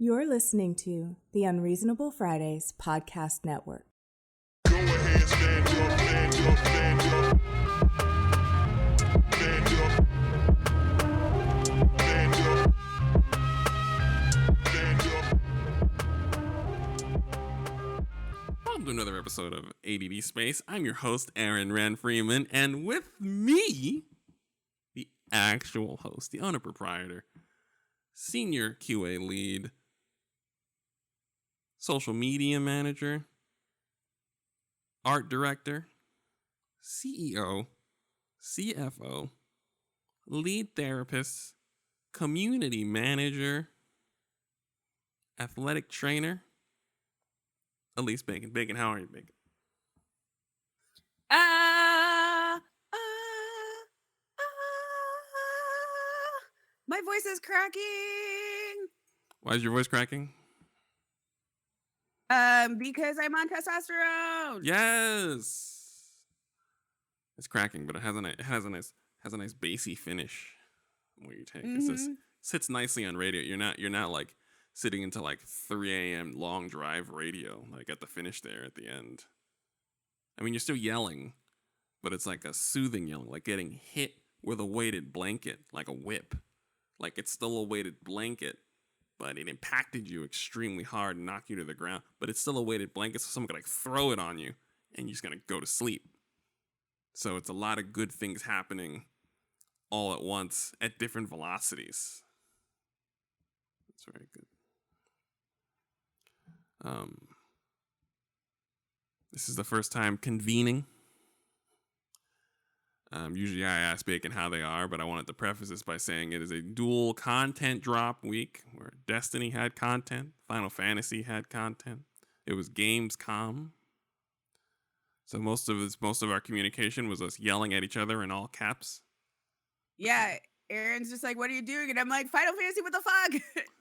You're listening to the Unreasonable Fridays Podcast Network. Go ahead, stand up, stand up, stand up. Stand up. Stand up. Stand up. Welcome to another episode of AddSpace. I'm your host, Aaron Rand Freeman, and with me, the actual host, the owner proprietor, senior QA lead, social media manager, art director, CEO, CFO, lead therapist, community manager, athletic trainer, Elise Bacon. Bacon, how are you, Bacon? My voice is cracking. Why is your voice cracking? Because I'm on testosterone. Yes, it's cracking, but it has a nice bassy finish. Where you take it sits nicely on radio. You're not like sitting into like 3 a.m. long drive radio like at the finish there at the end. I mean, you're still yelling, but it's like a soothing yelling, like getting hit with a weighted blanket, like a whip. Like it's still a weighted blanket, but it impacted you extremely hard and knocked you to the ground. But it's still a weighted blanket, so someone could like throw it on you, and you're just gonna go to sleep. So it's a lot of good things happening all at once at different velocities. That's very good. This is the first time convening. Usually I ask Bacon how they are, but I wanted to preface this by saying it is a dual content drop week where Destiny had content, Final Fantasy had content. It was Gamescom. So most of our communication was us yelling at each other in all caps. Yeah, Aaron's just like, "What are you doing?" And I'm like, "Final Fantasy, what the fuck?"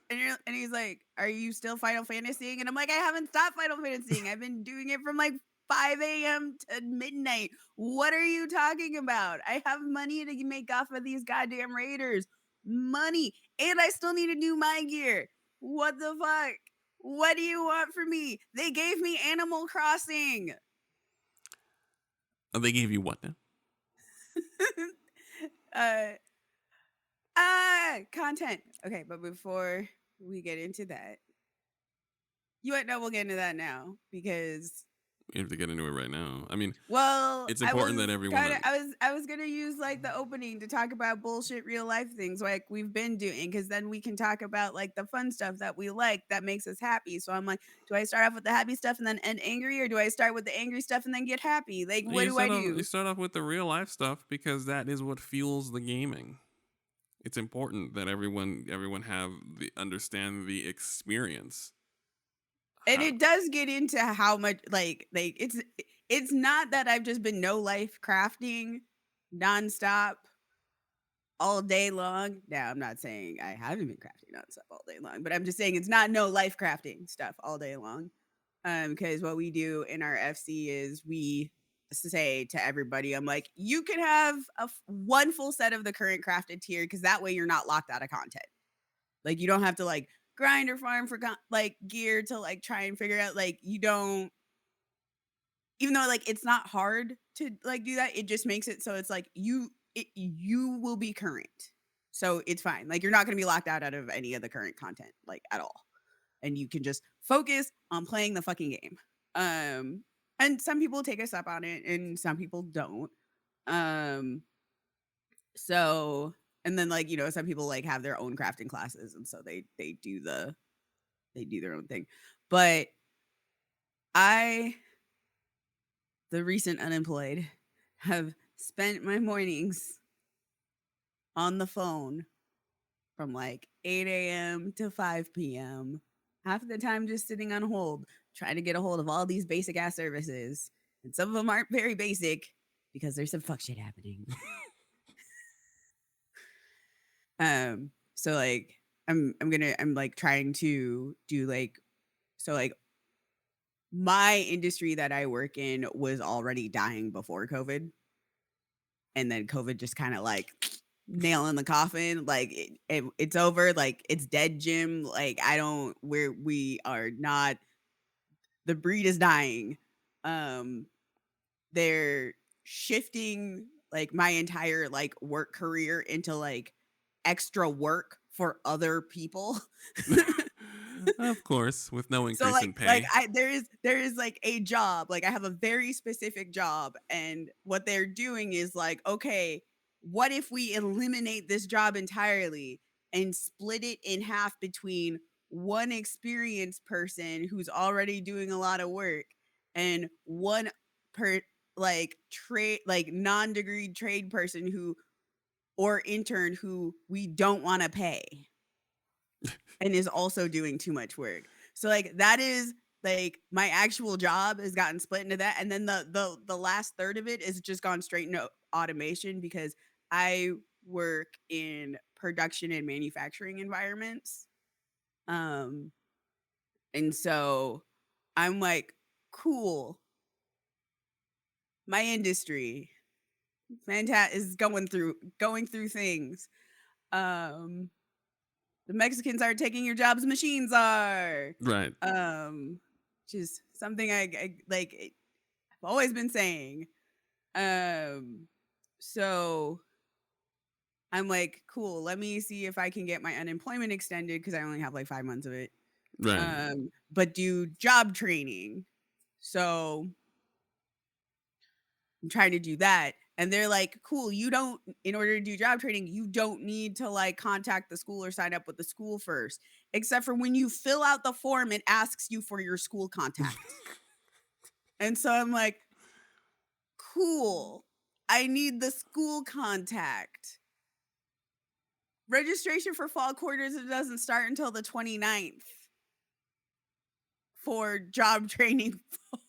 and he's like, "Are you still Final Fantasying?" And I'm like, "I haven't stopped Final Fantasying. I've been doing it from like 5 a.m. to midnight. What are you talking about? I have money to make off of these goddamn raiders. Money. And I still need to do my gear. What the fuck? What do you want from me? They gave me Animal Crossing." Oh, they gave you what now? Content. Okay, but before we get into that, we'll get into that now because We have to get into it right now. I mean, well, it's important that everyone. I was gonna use like the opening to talk about bullshit real life things like we've been doing, because then we can talk about like the fun stuff that we like that makes us happy. So I'm like, do I start off with the happy stuff and then end angry, or do I start with the angry stuff and then get happy? Like, what do I do? You start off with the real life stuff because that is what fuels the gaming. It's important that everyone understand the experience. And it does get into how much like it's not that I've just been no life crafting nonstop all day long. Now I'm not saying I haven't been crafting nonstop all day long, but I'm just saying it's not no life crafting stuff all day long. Because what we do in our FC is we say to everybody, I'm like, you can have one full set of the current crafted tier, because that way you're not locked out of content. Like you don't have to like grind or farm for like gear to like try and figure out, like you don't, even though like it's not hard to like do that, it just makes it so it's like you will be current, so it's fine. Like you're not going to be locked out of any of the current content like at all, and you can just focus on playing the fucking game. And some people take us up on it and some people don't. So, and then like, some people like have their own crafting classes, and so they do their own thing. But the recent unemployed, have spent my mornings on the phone from like 8 a.m. to 5 p.m. Half of the time just sitting on hold, trying to get a hold of all these basic ass services. And some of them aren't very basic because there's some fuck shit happening. So like I'm like trying to do like, so like my industry that I work in was already dying before COVID. And then COVID just kind of like nail in the coffin. Like it's over. Like it's dead, Jim. Like we are not. The breed is dying. They're shifting like my entire like work career into like extra work for other people. Of course, with no So increase in like pay. there is like a job, like I have a very specific job, and what they're doing is like, okay, what if we eliminate this job entirely and split it in half between one experienced person who's already doing a lot of work and one per like trade like non-degree trade person who or intern who we don't want to pay and is also doing too much work. So like that is like my actual job has gotten split into that, and then the last third of it is just gone straight into automation because I work in production and manufacturing environments. And so I'm like, cool. My industry is going through things. The Mexicans aren't taking your jobs, machines are. Right. Which is something I like I've always been saying. So I'm like, cool, let me see if I can get my unemployment extended because I only have like 5 months of it. Right. But do job training. So I'm trying to do that. And they're like, cool, in order to do job training, you don't need to like contact the school or sign up with the school first. Except for when you fill out the form, it asks you for your school contact. And so I'm like, cool, I need the school contact. Registration for fall quarters, it doesn't start until the 29th for job training folks.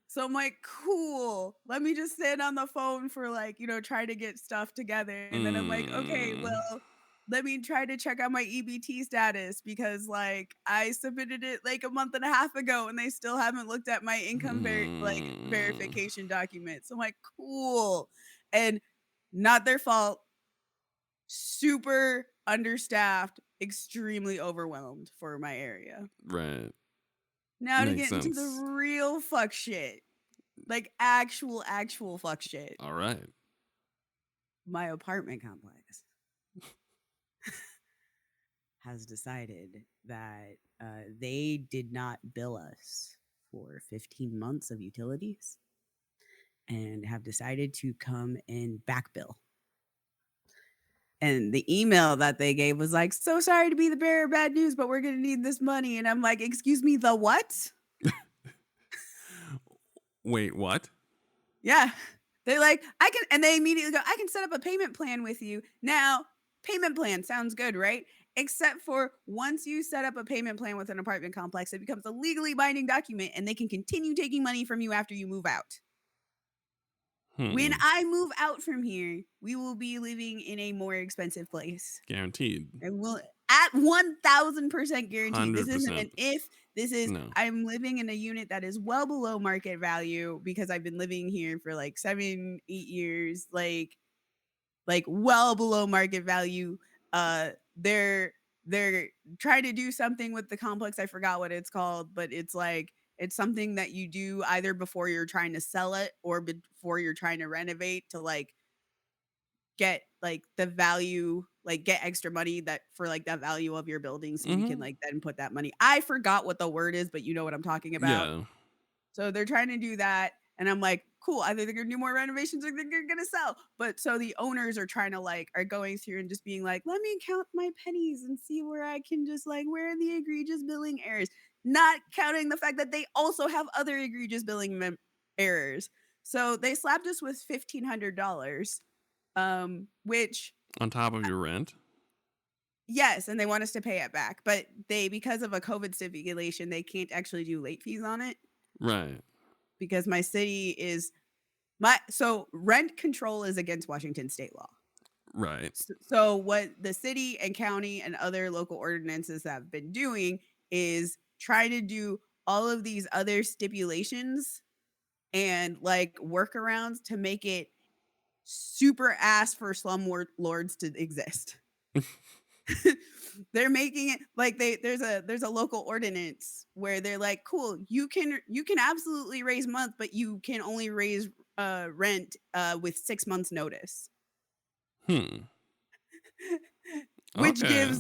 So I'm like, cool, let me just sit on the phone for like, try to get stuff together. And then I'm like, okay, well, let me try to check out my EBT status because like I submitted it like a month and a half ago and they still haven't looked at my income verification documents. So I'm like, cool. And not their fault. Super understaffed, extremely overwhelmed for my area. Right. Now to Makes get into the sense. real fuck shit. Like actual fuck shit. All right. My apartment complex has decided that they did not bill us for 15 months of utilities and have decided to come and back bill. And the email that they gave was like, so sorry to be the bearer of bad news, but we're going to need this money. And I'm like, excuse me, the what? Wait, what? Yeah. They're like, and they immediately go, I can set up a payment plan with you. Now, payment plan sounds good, right? Except for once you set up a payment plan with an apartment complex, it becomes a legally binding document and they can continue taking money from you after you move out. When I move out from here, we will be living in a more expensive place. Guaranteed. And we'll at 1000% guaranteed. 100%. This isn't an if. This is No. I'm living in a unit that is well below market value because I've been living here for like 7-8 years, like well below market value. They're trying to do something with the complex. I forgot what it's called, but it's like it's something that you do either before you're trying to sell it or before you're trying to renovate to like get like the value, like get extra money that for like that value of your building so you can like then put that money. I forgot what the word is, but you know what I'm talking about. Yeah. So they're trying to do that. And I'm like, cool, either they're gonna do more renovations or they're gonna sell. But so the owners are trying to like are going through and just being like, let me count my pennies and see where I can just like where are the egregious billing errors, not counting the fact that they also have other egregious billing errors. So they slapped us with $1,500, which On top of your rent? yes, and they want us to pay it back, but because of a COVID stipulation, they can't actually do late fees on it. Right. Because my city is so rent control is against Washington state law. Right. So what the city and county and other local ordinances have been doing is try to do all of these other stipulations and like workarounds to make it super ass for lords to exist. They're making it like there's a local ordinance where they're like, cool, you can absolutely raise month, but you can only raise rent with 6 months notice. which Okay.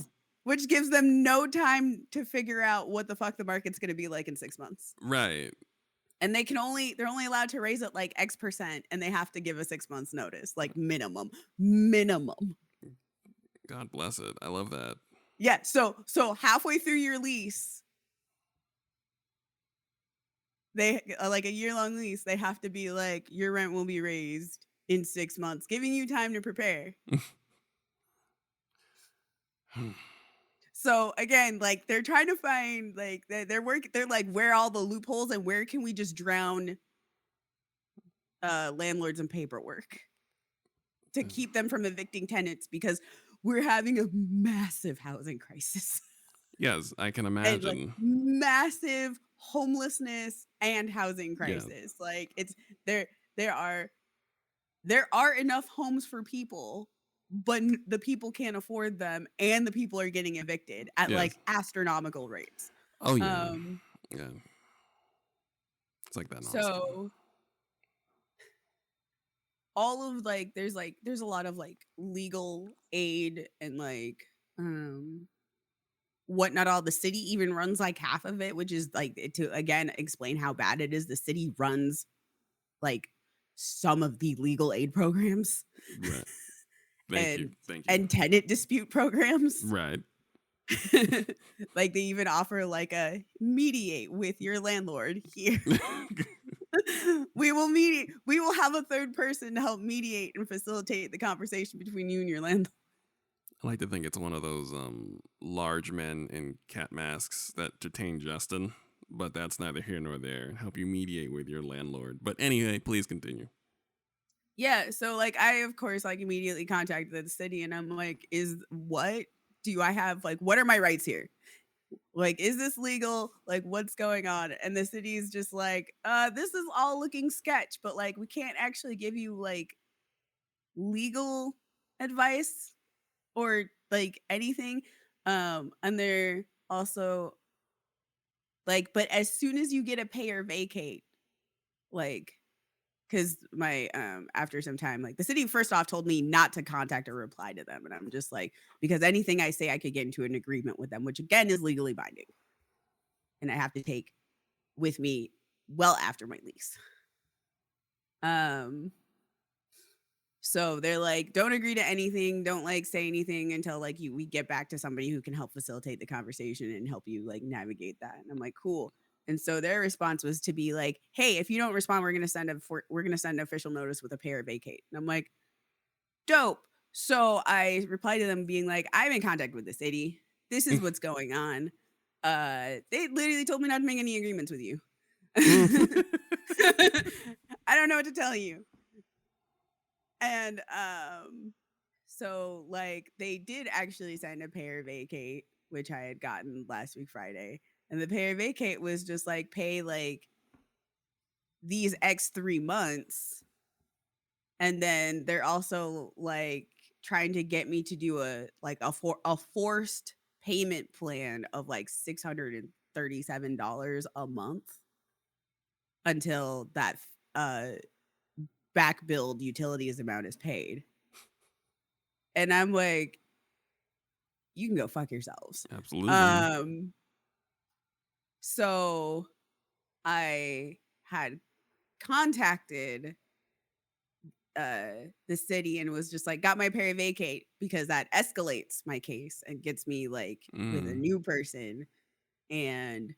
gives them no time to figure out what the fuck the market's going to be like in 6 months. Right. And they're only allowed to raise it like X%, and they have to give a 6 months notice, like minimum. God bless it. I love that. Yeah. So halfway through your lease, they like a year-long lease, they have to be like, your rent will be raised in 6 months, giving you time to prepare. So again, like they're trying to find like they're like, where are all the loopholes and where can we just drown landlords in paperwork to keep them from evicting tenants, because we're having a massive housing crisis. Yes, I can And imagine. like massive homelessness and housing crisis. Yes. Like it's there are enough homes for people, but the people can't afford them, and the people are getting evicted at Yes. like astronomical rates. Oh yeah. Yeah. It's like that. So all of like there's a lot of like legal aid and like whatnot. All the city even runs like half of it, which is like, to again explain how bad it is, the city runs like some of the legal aid programs. Right. Thank you. And tenant dispute programs. Right. Like they even offer like a mediate with your landlord here. We will have a third person to help mediate and facilitate the conversation between you and your landlord. I like to think it's one of those large men in cat masks that detain Justin, but that's neither here nor there. Help you mediate with your landlord. But anyway, please continue. Yeah, so like I of course like immediately contacted the city, and I'm like, what do I have, like what are my rights here? Like, is this legal? Like, what's going on? And the city's just like, this is all looking sketch, but like we can't actually give you like legal advice or like anything. And they're also like, but as soon as you get a pay or vacate, like, because my after some time, like the city first off told me not to contact or reply to them, and I'm just like, because anything I say I could get into an agreement with them, which again is legally binding, and I have to take with me well after my lease. So they're like, don't agree to anything, don't like say anything until like we get back to somebody who can help facilitate the conversation and help you like navigate that. And I'm like, cool. And so their response was to be like, hey, if you don't respond, we're gonna send an official notice with a pay or vacate. And I'm like, dope. So I replied to them being like, I'm in contact with the city. This is what's going on. They literally told me not to make any agreements with you. I don't know what to tell you. And so like they did actually send a pay or vacate, which I had gotten last week Friday. And the pay or vacate was just like, pay like these X 3 months. And then they're also like trying to get me to do a forced payment plan of like $637 a month until that back billed utilities amount is paid. And I'm like, you can go fuck yourselves. Absolutely. So I had contacted the city and was just like, got my pay or vacate, because that escalates my case and gets me like with a new person. And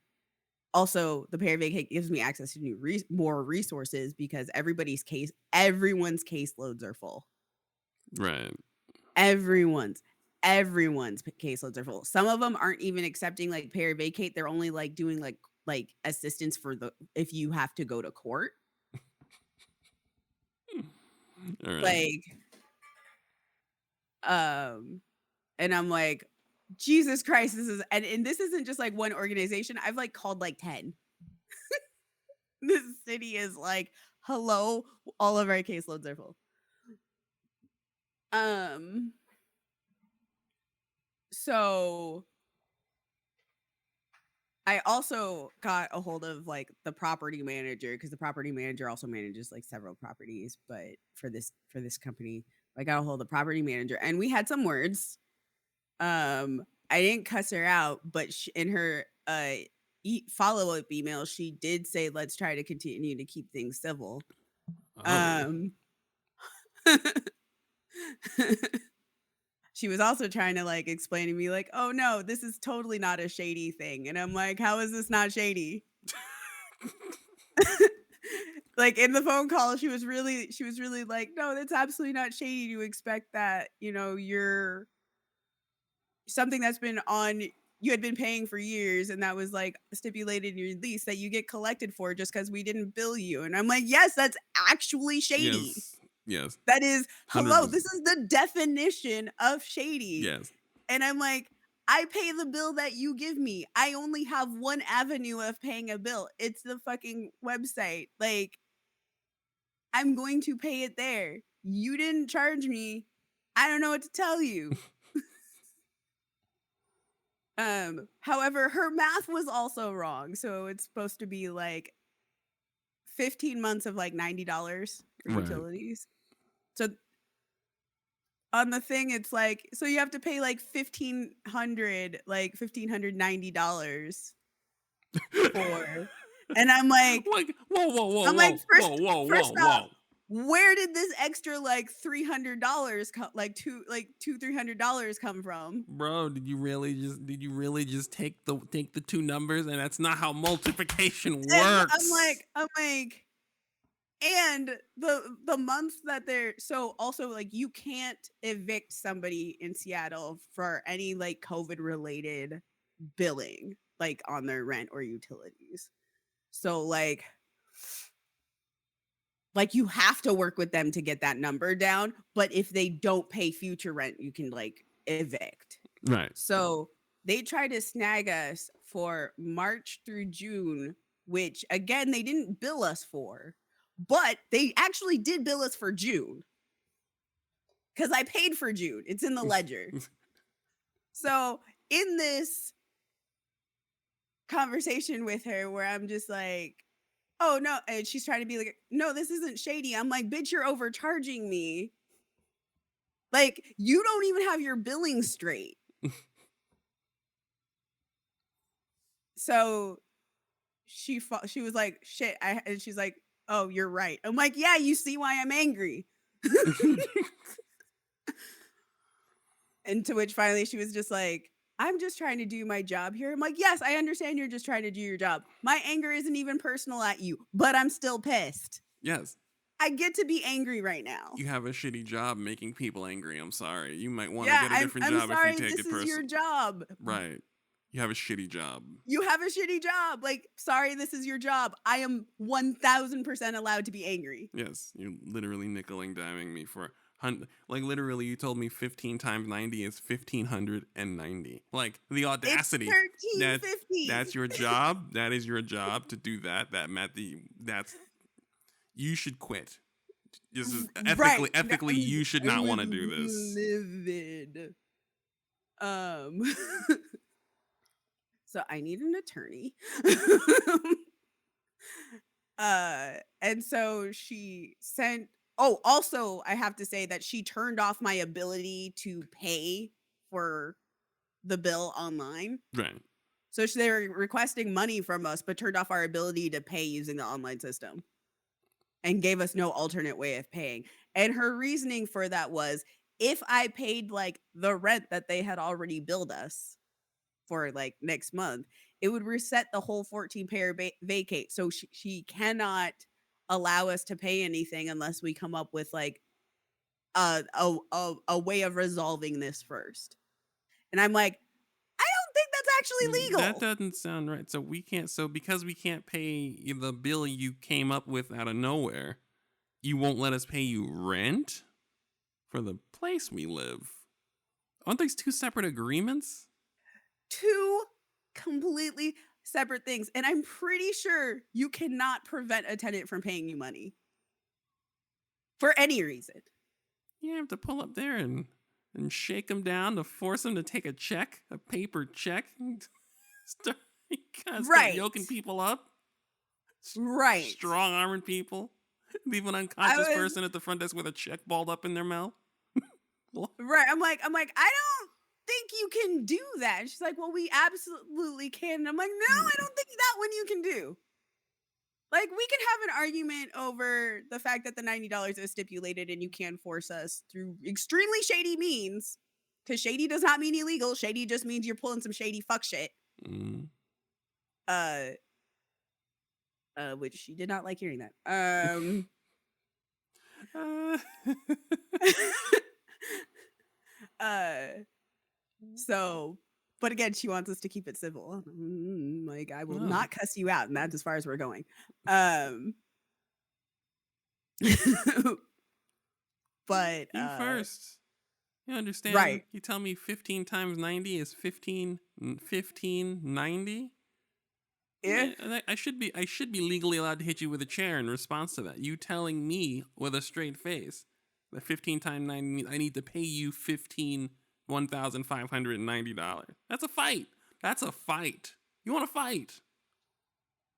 also the pay or vacate gives me access to more resources, because everyone's caseloads are full. Right. Everyone's caseloads are full. Some of them aren't even accepting like pay or vacate. They're only like doing like assistance for if you have to go to court. All right. Like, and I'm like, Jesus Christ, and this isn't just like one organization. I've like called like 10. This city is like, hello, all of our caseloads are full. Um so I also got a hold of like the property manager, because the property manager also manages like several properties, but for this company, I got a hold of the property manager and we had some words. I didn't cuss her out, but in her follow-up email, she did say, let's try to continue to keep things civil. Oh. Um She was also trying to like explain to me like, oh no, this is totally not a shady thing. And I'm like, how is this not shady? Like in the phone call, she was really like, no, that's absolutely not shady to expect that, you're something that's been on you had been paying for years, and that was like stipulated in your lease that you get collected for just because we didn't bill you. And I'm like, yes, that's actually shady. Yes. Yes. That is, hello, 100%. this is the definition of shady. Yes. And I'm like, I pay the bill that you give me. I only have one avenue of paying a bill. It's the fucking website. Like, I'm going to pay it there. You didn't charge me. I don't know what to tell you. However, her math was also wrong. So it's supposed to be like 15 months of like $90 for Right. utilities. So on the thing, it's like, so you have to pay like $1,590 for, and I'm like, whoa, I'm like, first off, whoa. where did this extra like $300 like $300 come from? Bro, did you really just take the two numbers? And that's not how multiplication And works. I'm like, and the months that they're, so also like you can't evict somebody in Seattle for any like COVID related billing, like on their rent or utilities. So like you have to work with them to get that number down, but if they don't pay future rent, you can like evict. Right. So they tried to snag us for March through June, which again they didn't bill us for, but they actually did bill us for June because I paid for June. It's in the ledger. So in this conversation with her where I'm just like, oh no, and she's trying to be like, no, this isn't shady. I'm like, bitch, you're overcharging me. Like, you don't even have your billing straight. So she was like, shit, and she's like, oh, you're right. I'm like, yeah, you see why I'm angry. And to which finally she was just like, I'm just trying to do my job here. I'm like, yes, I understand you're just trying to do your job. My anger isn't even personal at you, but I'm still pissed. Yes. I get to be angry right now. You have a shitty job making people angry. I'm sorry. You might want to Yeah, get a different I'm job sorry, if you take this it is personally. your job. Right. You have a shitty job. You have a shitty job. Like, sorry, this is your job. I am 1000% allowed to be angry. Yes. You're literally nickel and diming me for like literally you told me 15 times 90 is 1590. Like the audacity. It's 1350. That's your job. That is your job to do that. That's you should quit. Just ethically, you should not want to do this. Livid. So I need an attorney. And so she sent. Oh, also, I have to say that she turned off my ability to pay for the bill online. Right. So they were requesting money from us, but turned off our ability to pay using the online system and gave us no alternate way of paying. And her reasoning for that was, if I paid like the rent that they had already billed us for like next month, it would reset the whole 14 payer vacate. So she cannot allow us to pay anything unless we come up with like a way of resolving this first. And I'm like, I don't think that's actually legal. That doesn't sound right. So because we can't pay the bill you came up with out of nowhere, you won't let us pay you rent for the place we live. Aren't these two separate agreements? Two completely separate things. And I'm pretty sure you cannot prevent a tenant from paying you money for any reason. You have to pull up there and shake them down to force them to take a check, a paper check. start, you gotta start Right. yoking people up. Right. Strong arming people. Leave an unconscious person at the front desk with a check balled up in their mouth. Right. I'm like, I don't think you can do that. And she's like, well, we absolutely can. And I'm like, no, I don't think that one you can do. Like, we can have an argument over the fact that the $90 is stipulated and you can force us through extremely shady means. Because shady does not mean illegal. Shady just means you're pulling some shady fuck shit. Which she did not like hearing that. So, but again, she wants us to keep it civil. Like, I will not cuss you out, and that's as far as we're going. But you first. You understand? Right. You tell me 15 times 90 is 1590? Yeah. I should be legally allowed to hit you with a chair in response to that. You telling me with a straight face that 15 times 90 means I need to pay you $1,590. That's a fight. That's a fight. You want to fight?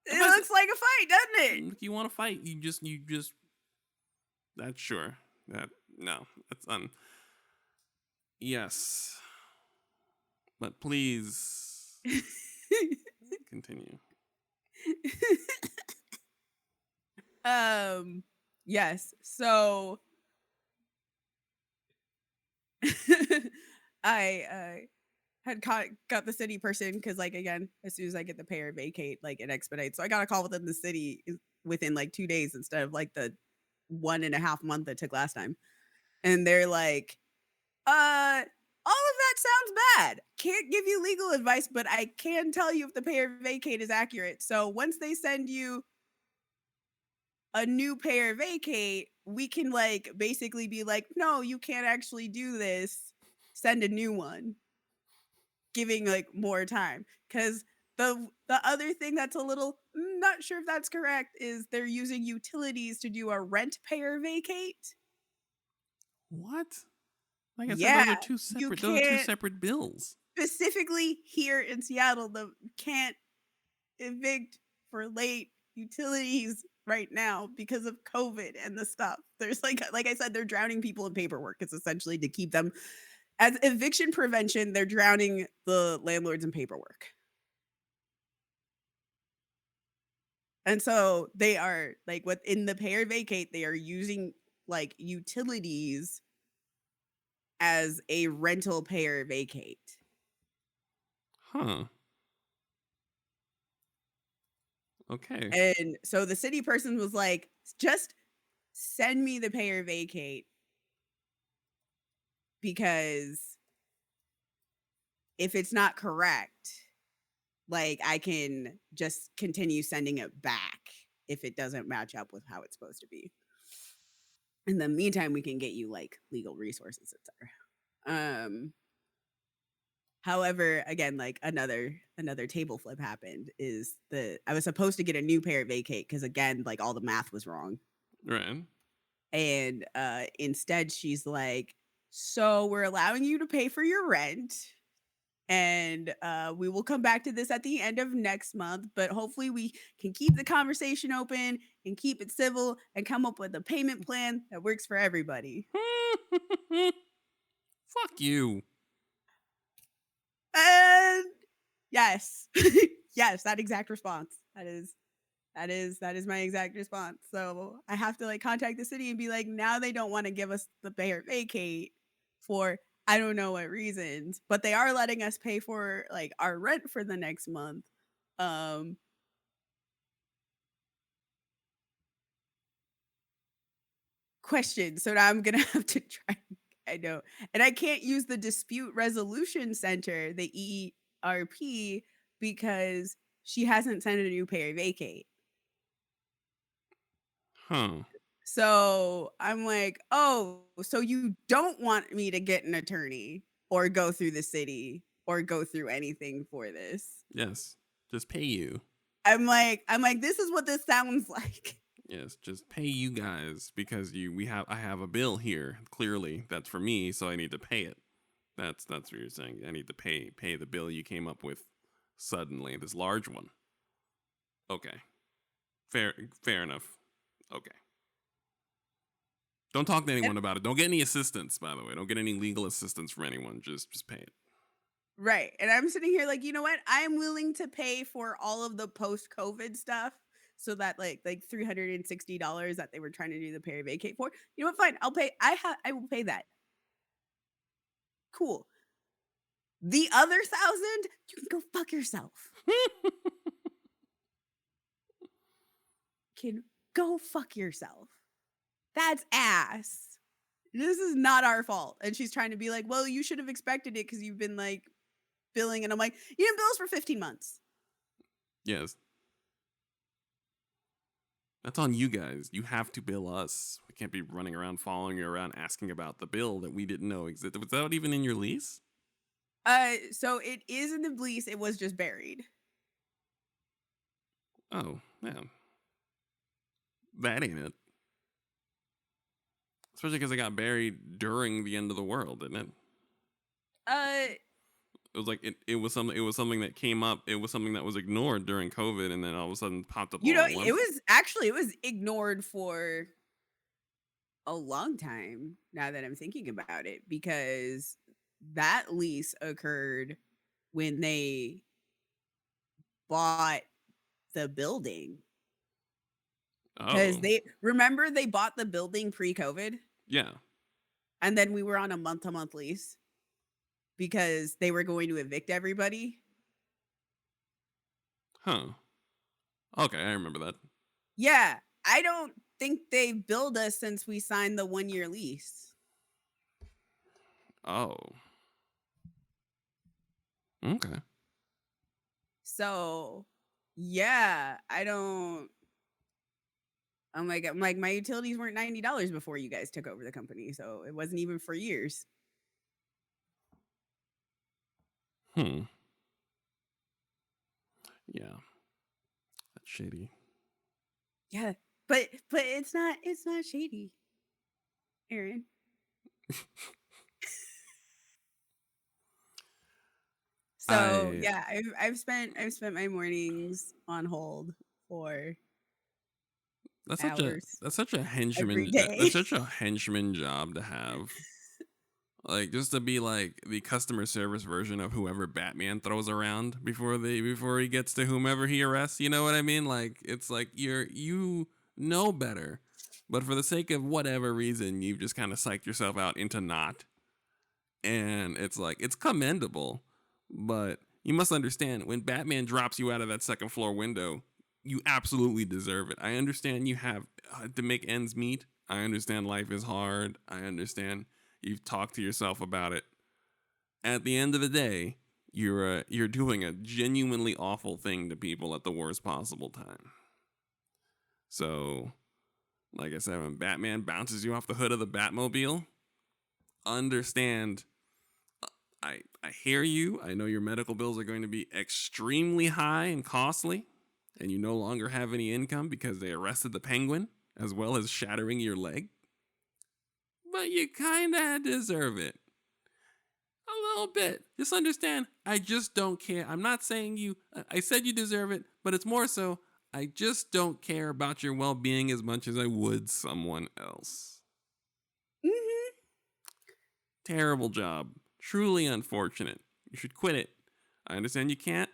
It looks like a fight, doesn't it? You want to fight? You just. That's sure. That's Yes, but please continue. Yes. So I had got the city person because, like, again, as soon as I get the pay or vacate, like, it expedites. So I got a call within the city within like 2 days instead of like the 1.5 month it took last time. And they're like, all of that sounds bad. Can't give you legal advice, but I can tell you if the pay or vacate is accurate. So once they send you a new pay or vacate, we can like basically be like, no, you can't actually do this. Send a new one. Giving like more time. Because the other thing that's a little not sure if that's correct is they're using utilities to do a rent pay or vacate. What? Like I Yeah, said, those are two separate bills. Specifically here in Seattle, can't evict for late utilities right now because of COVID and the stuff. There's like I said, they're drowning people in paperwork. It's essentially to keep them as eviction prevention. They're drowning the landlords in paperwork. And so they are like within the pay or vacate, they are using like utilities as a rental pay or vacate. Huh. Okay. And so the city person was like, just send me the pay or vacate, because if it's not correct, like I can just continue sending it back if it doesn't match up with how it's supposed to be. In the meantime, we can get you like legal resources, etc. However, again, like another table flip happened is I was supposed to get a new pay or vacate because again, like all the math was wrong. Right. And instead she's like, so we're allowing you to pay for your rent. And we will come back to this at the end of next month, but hopefully we can keep the conversation open and keep it civil and come up with a payment plan that works for everybody. Fuck you. And yes, yes, that exact response. That is my exact response. So I have to like contact the city and be like, now they don't want to give us the pay or vacate for I don't know what reasons, but they are letting us pay for like our rent for the next month. Question. So now I'm gonna have to try. I know, and I can't use the dispute resolution center, the ERP, because she hasn't sent a new pay or vacate. Huh. So I'm like, oh, so you don't want me to get an attorney or go through the city or go through anything for this? Yes. Just pay you. I'm like, this is what this sounds like. Yes, just pay you guys because I have a bill here. Clearly, that's for me, so I need to pay it. That's what you're saying. I need to pay the bill you came up with suddenly, this large one. Okay. Fair enough. Okay. Don't talk to anyone about it. Don't get any assistance, by the way. Don't get any legal assistance from anyone. Just pay it. Right. And I'm sitting here like, you know what? I'm willing to pay for all of the post-COVID stuff. So that like $360 that they were trying to do the pay vacate for. You know what? Fine. I'll pay. I will pay that. Cool. The other 1,000, you can go fuck yourself. Can go fuck yourself. That's ass. This is not our fault. And she's trying to be like, well, you should have expected it because you've been like billing. And I'm like, you didn't bill us for 15 months. Yes. That's on you guys. You have to bill us. We can't be running around following you around asking about the bill that we didn't know existed. Was that even in your lease? So it is in the lease. It was just buried. Oh, yeah. That ain't it. Especially because it got buried during the end of the world, didn't it? It was like it was something that came up. It was something that was ignored during COVID, and then all of a sudden popped up. You know, it was ignored for a long time. Now that I'm thinking about it, because that lease occurred when they bought the building. Because they bought the building pre-COVID. Yeah. And then we were on a month-to-month lease because they were going to evict everybody. Huh. Okay, I remember that. Yeah. I don't think they billed us since we signed the 1-year lease. Oh. Okay. So, yeah, I'm like, my utilities weren't $90 before you guys took over the company, so it wasn't even for years. Yeah. That's shady. Yeah, but it's not shady, Aaron. So yeah, I've spent my mornings on hold for hours. That's such a henchman. Every day. That's such a henchman job to have. Like just to be like the customer service version of whoever Batman throws around before he gets to whomever he arrests. You know what I mean? Like it's like you know better, but for the sake of whatever reason, you've just kind of psyched yourself out into not. And it's like it's commendable, but you must understand when Batman drops you out of that second floor window, you absolutely deserve it. I understand you have to make ends meet. I understand life is hard. I understand you've talked to yourself about it. At the end of the day, you're doing a genuinely awful thing to people at the worst possible time. So, like I said, when Batman bounces you off the hood of the Batmobile, understand. I hear you. I know your medical bills are going to be extremely high and costly, and you no longer have any income because they arrested the Penguin, as well as shattering your leg. But you kind of deserve it. A little bit. Just understand, I just don't care. I'm not saying I said you deserve it, but it's more so, I just don't care about your well-being as much as I would someone else. Mm-hmm. Terrible job. Truly unfortunate. You should quit it. I understand you can't,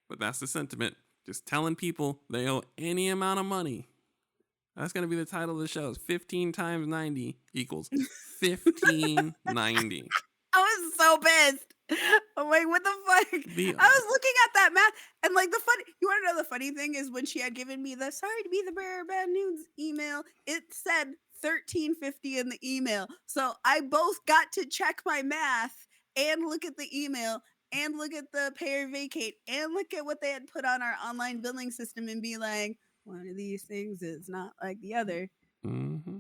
but that's the sentiment. Just telling people they owe any amount of money. That's going to be the title of the show. 15 times 90 equals 1590. I was so pissed. I'm like, what the fuck? I was looking at that math, and like you want to know the funny thing is when she had given me the sorry to be the bearer of bad news email, it said $13.50 in the email. So I both got to check my math and look at the email and look at the pay or vacate and look at what they had put on our online billing system and be like, one of these things is not like the other. Mm-hmm.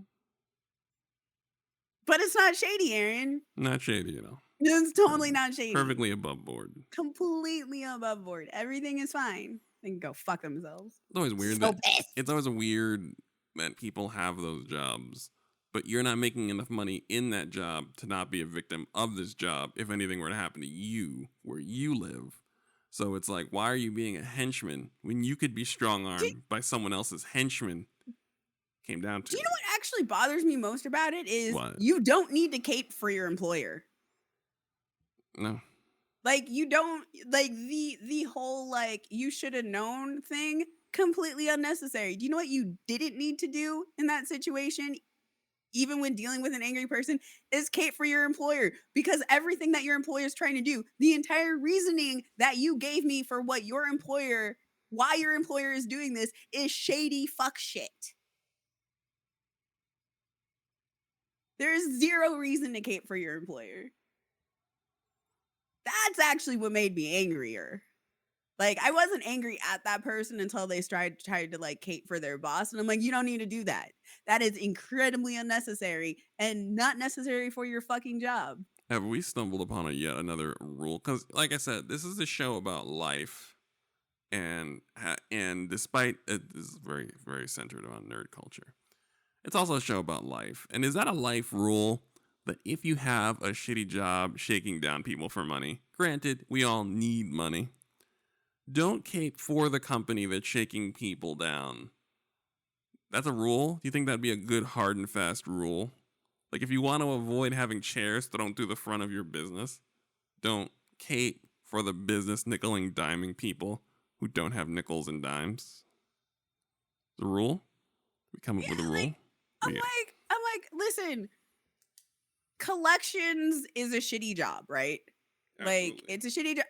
But it's not shady, Aaron. Not shady at all. It's totally not shady. Perfectly above board. Completely above board. Everything is fine. They can go fuck themselves. It's always weird. It's always a weird that people have those jobs, but you're not making enough money in that job to not be a victim of this job if anything were to happen to you where you live. So it's like, why are you being a henchman when you could be strong armed by someone else's henchman? Came down to Do you know what actually bothers me most about it is What? you don't need to cape for your employer. No. Like you don't like the whole like you should have known thing, completely unnecessary. Do you know what you didn't need to do in that situation, even when dealing with an angry person, is cape for your employer? Because everything that your employer is trying to do, the entire reasoning that you gave me for why your employer is doing this is shady fuck shit. There is zero reason to cape for your employer. That's actually what made me angrier. Like, I wasn't angry at that person until they tried to like cape for their boss. And I'm like, you don't need to do that. That is incredibly unnecessary and not necessary for your fucking job. Have we stumbled upon yet another rule? Because, like I said, this is a show about life, and despite it is very, very centered on nerd culture, it's also a show about life. And is that a life rule that if you have a shitty job shaking down people for money, granted, we all need money, don't cape for the company that's shaking people down? That's a rule? Do you think that'd be a good hard and fast rule? Like, if you want to avoid having chairs thrown through the front of your business, don't cape for the business nickel and diming people who don't have nickels and dimes. The rule? We come up with a rule? Like, I'm like, listen, collections is a shitty job, right? Absolutely. Like, it's a shitty job.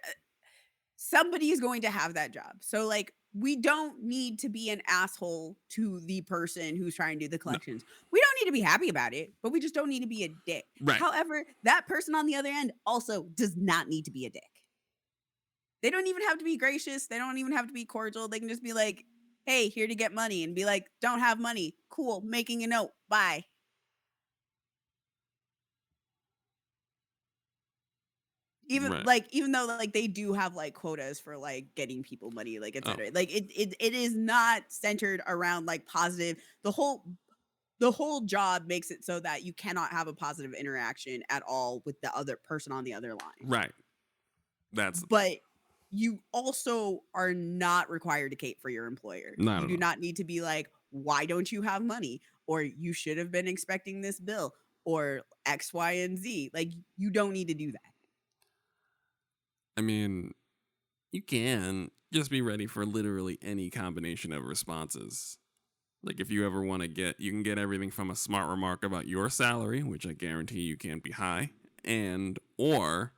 Somebody is going to have that job. So, like, we don't need to be an asshole to the person who's trying to do the collections. No. We don't need to be happy about it, but we just don't need to be a dick. Right. However, that person on the other end also does not need to be a dick. They don't even have to be gracious. They don't even have to be cordial. They can just be like, hey, here to get money, and be like, don't have money. Cool. Making a note. Bye. Even though like they do have like quotas for like getting people money, like etc. Like it is not centered around like positive. The whole job makes it so that you cannot have a positive interaction at all with the other person on the other line. Right. But you also are not required to cape for your employer. You do not need to be like, why don't you have money? Or you should have been expecting this bill, or X, Y, and Z. Like, you don't need to do that. I mean, you can just be ready for literally any combination of responses. Like, if you ever want to you can get everything from a smart remark about your salary, which I guarantee you can't be high, or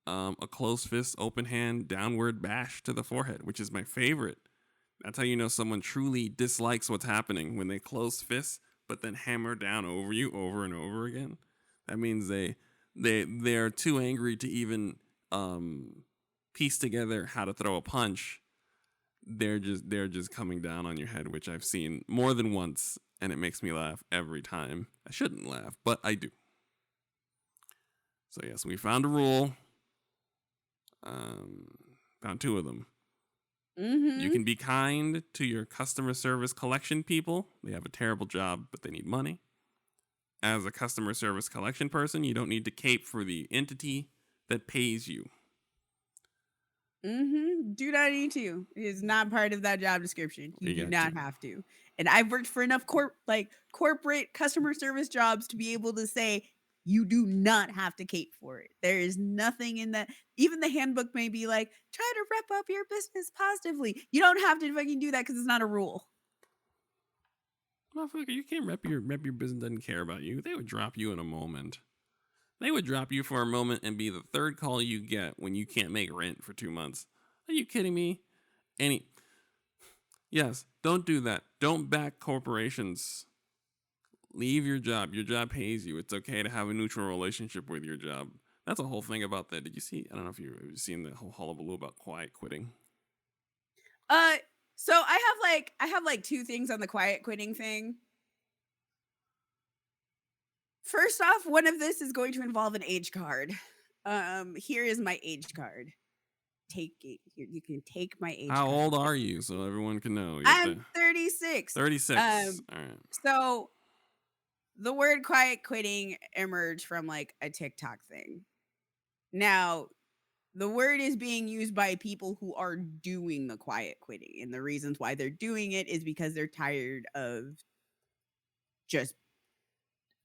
a closed fist, open hand, downward bash to the forehead, which is my favorite. That's how you know someone truly dislikes what's happening, when they close fists, but then hammer down over you over and over again. That means they're too angry to even piece together how to throw a punch. They're just coming down on your head, which I've seen more than once, and it makes me laugh every time. I shouldn't laugh, but I do. So yes, we found a rule. Found two of them. Mm-hmm. You can be kind to your customer service collection people. They have a terrible job, but they need money. As a customer service collection person, you don't need to cape for the entity that pays you. Mm-hmm. Do not need to. It is not part of that job description. You do not have to. And I've worked for enough corporate customer service jobs to be able to say you do not have to cape for it. There is nothing in that. Even the handbook may be like, try to rep up your business positively. You don't have to fucking do that because it's not a rule. Motherfucker, you can't rep your business doesn't care about you. They would drop you in a moment. They would drop you for a moment and be the third call you get when you can't make rent for 2 months. Are you kidding me? Yes, don't do that. Don't back corporations. Leave your job. Your job pays you. It's okay to have a neutral relationship with your job. That's a whole thing about that. Did you see? I don't know if you've seen the whole hullabaloo about quiet quitting. So I have two things on the quiet quitting thing. First off, one of this is going to involve an age card. Here is my age card. take it. You can take my age. How card. old are you, so everyone can know? I'm 36. 36. All right. So the word quiet quitting emerged from like a TikTok thing. Now, the word is being used by people who are doing the quiet quitting. And the reasons why they're doing it is because they're tired of just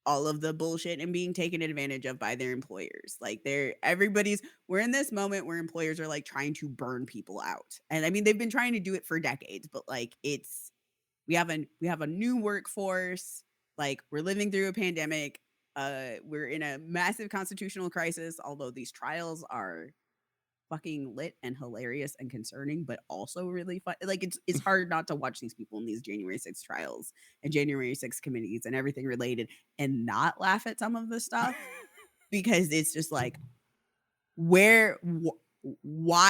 all of the bullshit and being taken advantage of by their employers. Like we're in this moment where employers are like trying to burn people out. And I mean, they've been trying to do it for decades, but like we have a new workforce. Like, we're living through a pandemic. We're in a massive constitutional crisis, although these trials are fucking lit and hilarious and concerning, but also really fun. Like, it's hard not to watch these people in these January 6th trials and January 6th committees and everything related and not laugh at some of the stuff because it's just like, why,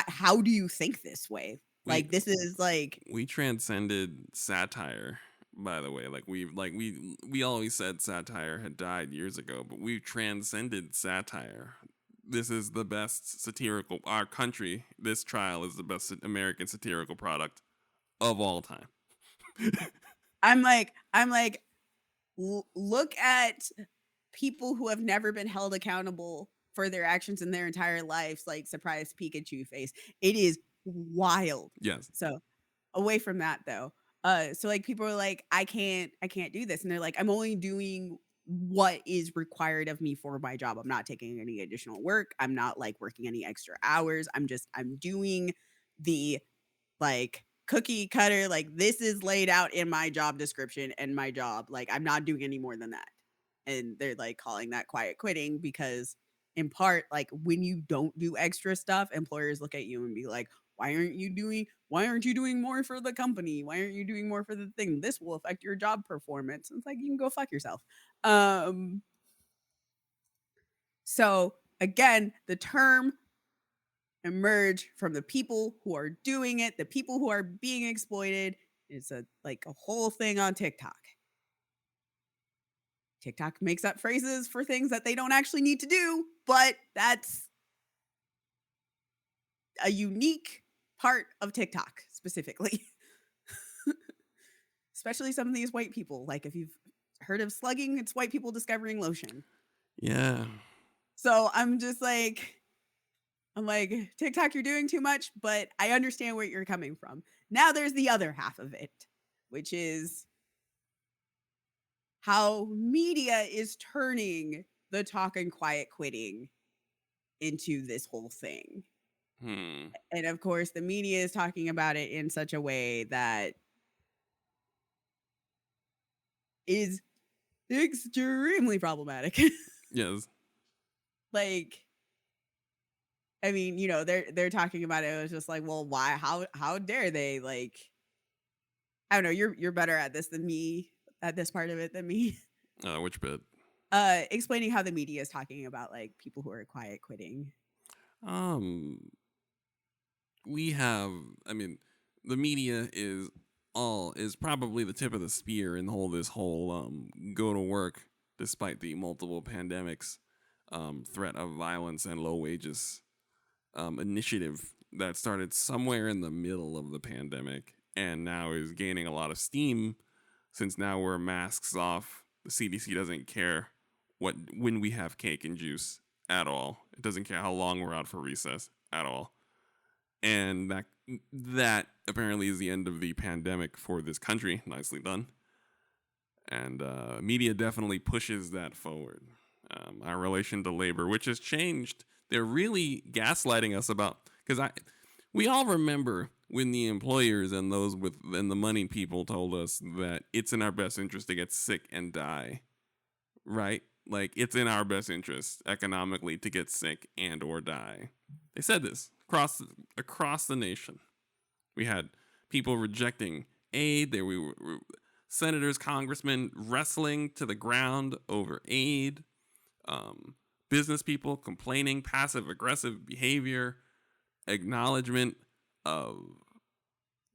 how do you think this way? Like, this is like, we transcended satire, by the way. Like, we always said satire had died years ago, but we've transcended satire. This is the best satirical, our country, this trial is the best American satirical product of all time. I'm like, look at people who have never been held accountable for their actions in their entire lives, like surprise Pikachu face. It is wild. Yes. So away from that though. So like people are like, I can't do this. And they're like, I'm only doing what is required of me for my job. I'm not taking any additional work. I'm not like working any extra hours. I'm doing the like cookie cutter, like this is laid out in my job description and my job. Like, I'm not doing any more than that. And they're like calling that quiet quitting because in part, like when you don't do extra stuff, employers look at you and be like, why aren't you doing more for the company? Why aren't you doing more for the thing? This will affect your job performance. And it's like, you can go fuck yourself. So again, the term emerged from the people who are doing it, the people who are being exploited. It's a whole thing on TikTok. TikTok makes up phrases for things that they don't actually need to do, but that's a unique part of TikTok specifically. Especially some of these white people. Like, if you've heard of slugging, it's white people discovering lotion. Yeah. So I'm like, TikTok, you're doing too much, but I understand where you're coming from. Now there's the other half of it, which is how media is turning the talk and quiet quitting into this whole thing. And of course, the media is talking about it in such a way that is extremely problematic. Yes. Like, I mean, you know, they're talking about it. It was just like, well, why? How dare they? Like, I don't know. You're better at this than me, at this part of it than me. Which bit? Explaining how the media is talking about like people who are quiet quitting. We have, I mean, the media is probably the tip of the spear in this whole go to work despite the multiple pandemics, threat of violence and low wages initiative that started somewhere in the middle of the pandemic and now is gaining a lot of steam since now we're masks off. The CDC doesn't care when we have cake and juice at all. It doesn't care how long we're out for recess at all. And that apparently is the end of the pandemic for this country. Nicely done. And media definitely pushes that forward. Our relation to labor, which has changed. They're really gaslighting us about, because we all remember when the employers and those and the money people told us that it's in our best interest to get sick and die, right? Like, it's in our best interest economically to get sick and or die. They said this across the nation. We had people rejecting aid. There we were senators, congressmen wrestling to the ground over aid. Business people complaining, passive aggressive behavior, acknowledgement of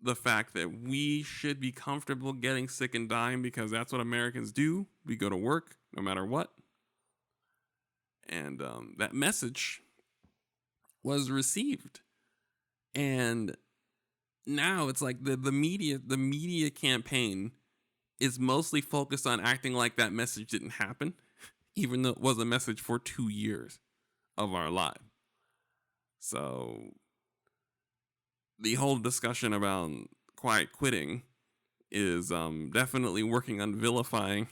the fact that we should be comfortable getting sick and dying because that's what Americans do. We go to work no matter what. And that message was received. And now it's like the media campaign is mostly focused on acting like that message didn't happen, even though it was a message for 2 years of our life. So the whole discussion about quiet quitting is definitely working on vilifying.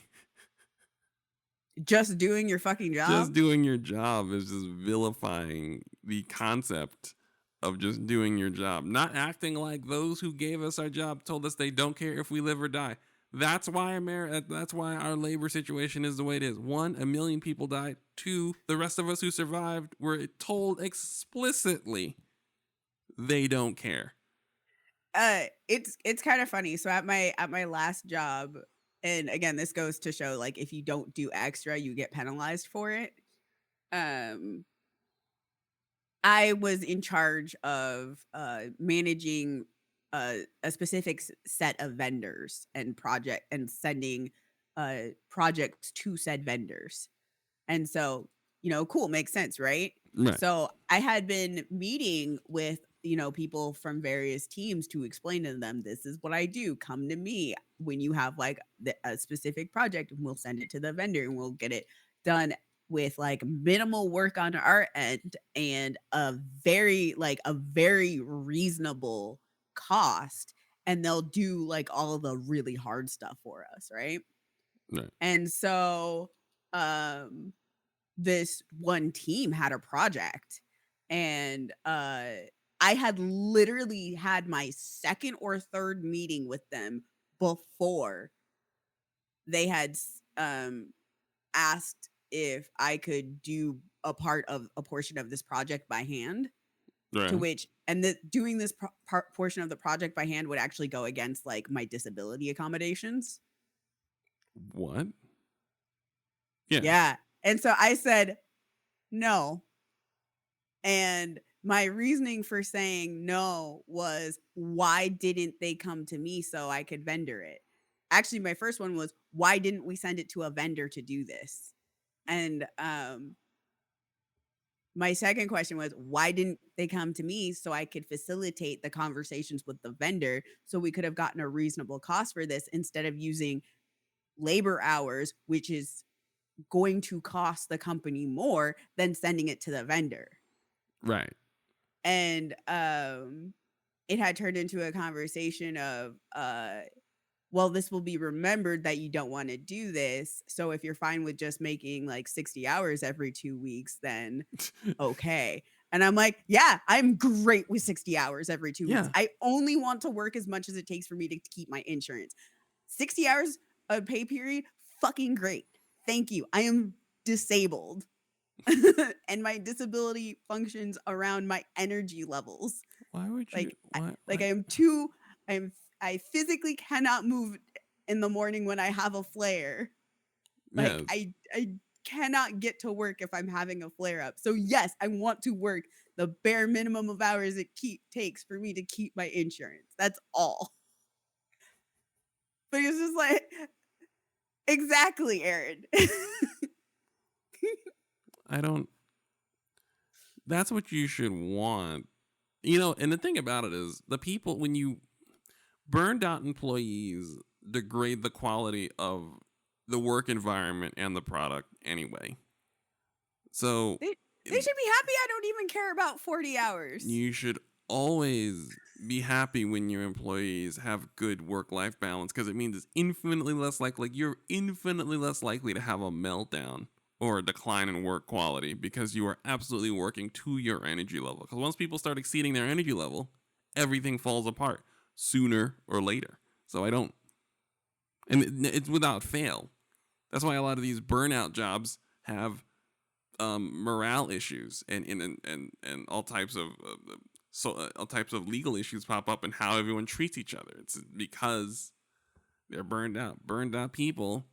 Just doing your fucking job. Just doing your job is just vilifying the concept of just doing your job. Not acting like those who gave us our job told us they don't care if we live or die. That's why that's why our labor situation is the way it is. 1, a million people died. 2, the rest of us who survived were told explicitly they don't care. It's kind of funny. So at my last job, and again, this goes to show like if you don't do extra, you get penalized for it. I was in charge of managing a specific set of vendors and sending projects to said vendors. And so, cool, makes sense, right? Right. So I had been meeting with, people from various teams to explain to them, this is what I do. Come to me when you have like a specific project, and we'll send it to the vendor and we'll get it done with like minimal work on our end and a very reasonable cost. And they'll do like all the really hard stuff for us, right? Right. And so this one team had a project, and I had literally had my second or third meeting with them before they had asked if I could do a portion of this project by hand. Right. To which, and doing this portion of the project by hand would actually go against like my disability accommodations. What? Yeah. And so I said no. And my reasoning for saying no was, why didn't they come to me so I could vendor it? Actually, my first one was, why didn't we send it to a vendor to do this? And my second question was, why didn't they come to me so I could facilitate the conversations with the vendor so we could have gotten a reasonable cost for this instead of using labor hours, which is going to cost the company more than sending it to the vendor. Right. And it had turned into a conversation of well, this will be remembered that you don't want to do this. So if you're fine with just making like 60 hours every 2 weeks, then okay. And I'm like, yeah, I'm great with 60 hours every 2 weeks. I only want to work as much as it takes for me to keep my insurance. 60 hours a pay period, fucking great. Thank you. I am disabled. And my disability functions around my energy levels. Why would you? I physically cannot move in the morning when I have a flare. Like I cannot get to work if I'm having a flare up. So yes, I want to work the bare minimum of hours it takes for me to keep my insurance. That's all. But it's just like, exactly, Aaron. That's what you should want. And the thing about it is, the people, when you burned out employees degrade the quality of the work environment and the product anyway. So they should be happy I don't even care about 40 hours. You should always be happy when your employees have good work-life balance, because it means you're infinitely less likely to have a meltdown or a decline in work quality, because you are absolutely working to your energy level. Because once people start exceeding their energy level, everything falls apart sooner or later. So it's without fail. That's why a lot of these burnout jobs have morale issues and all types of all types of legal issues pop up, and how everyone treats each other. It's because they're burned out. Burned out people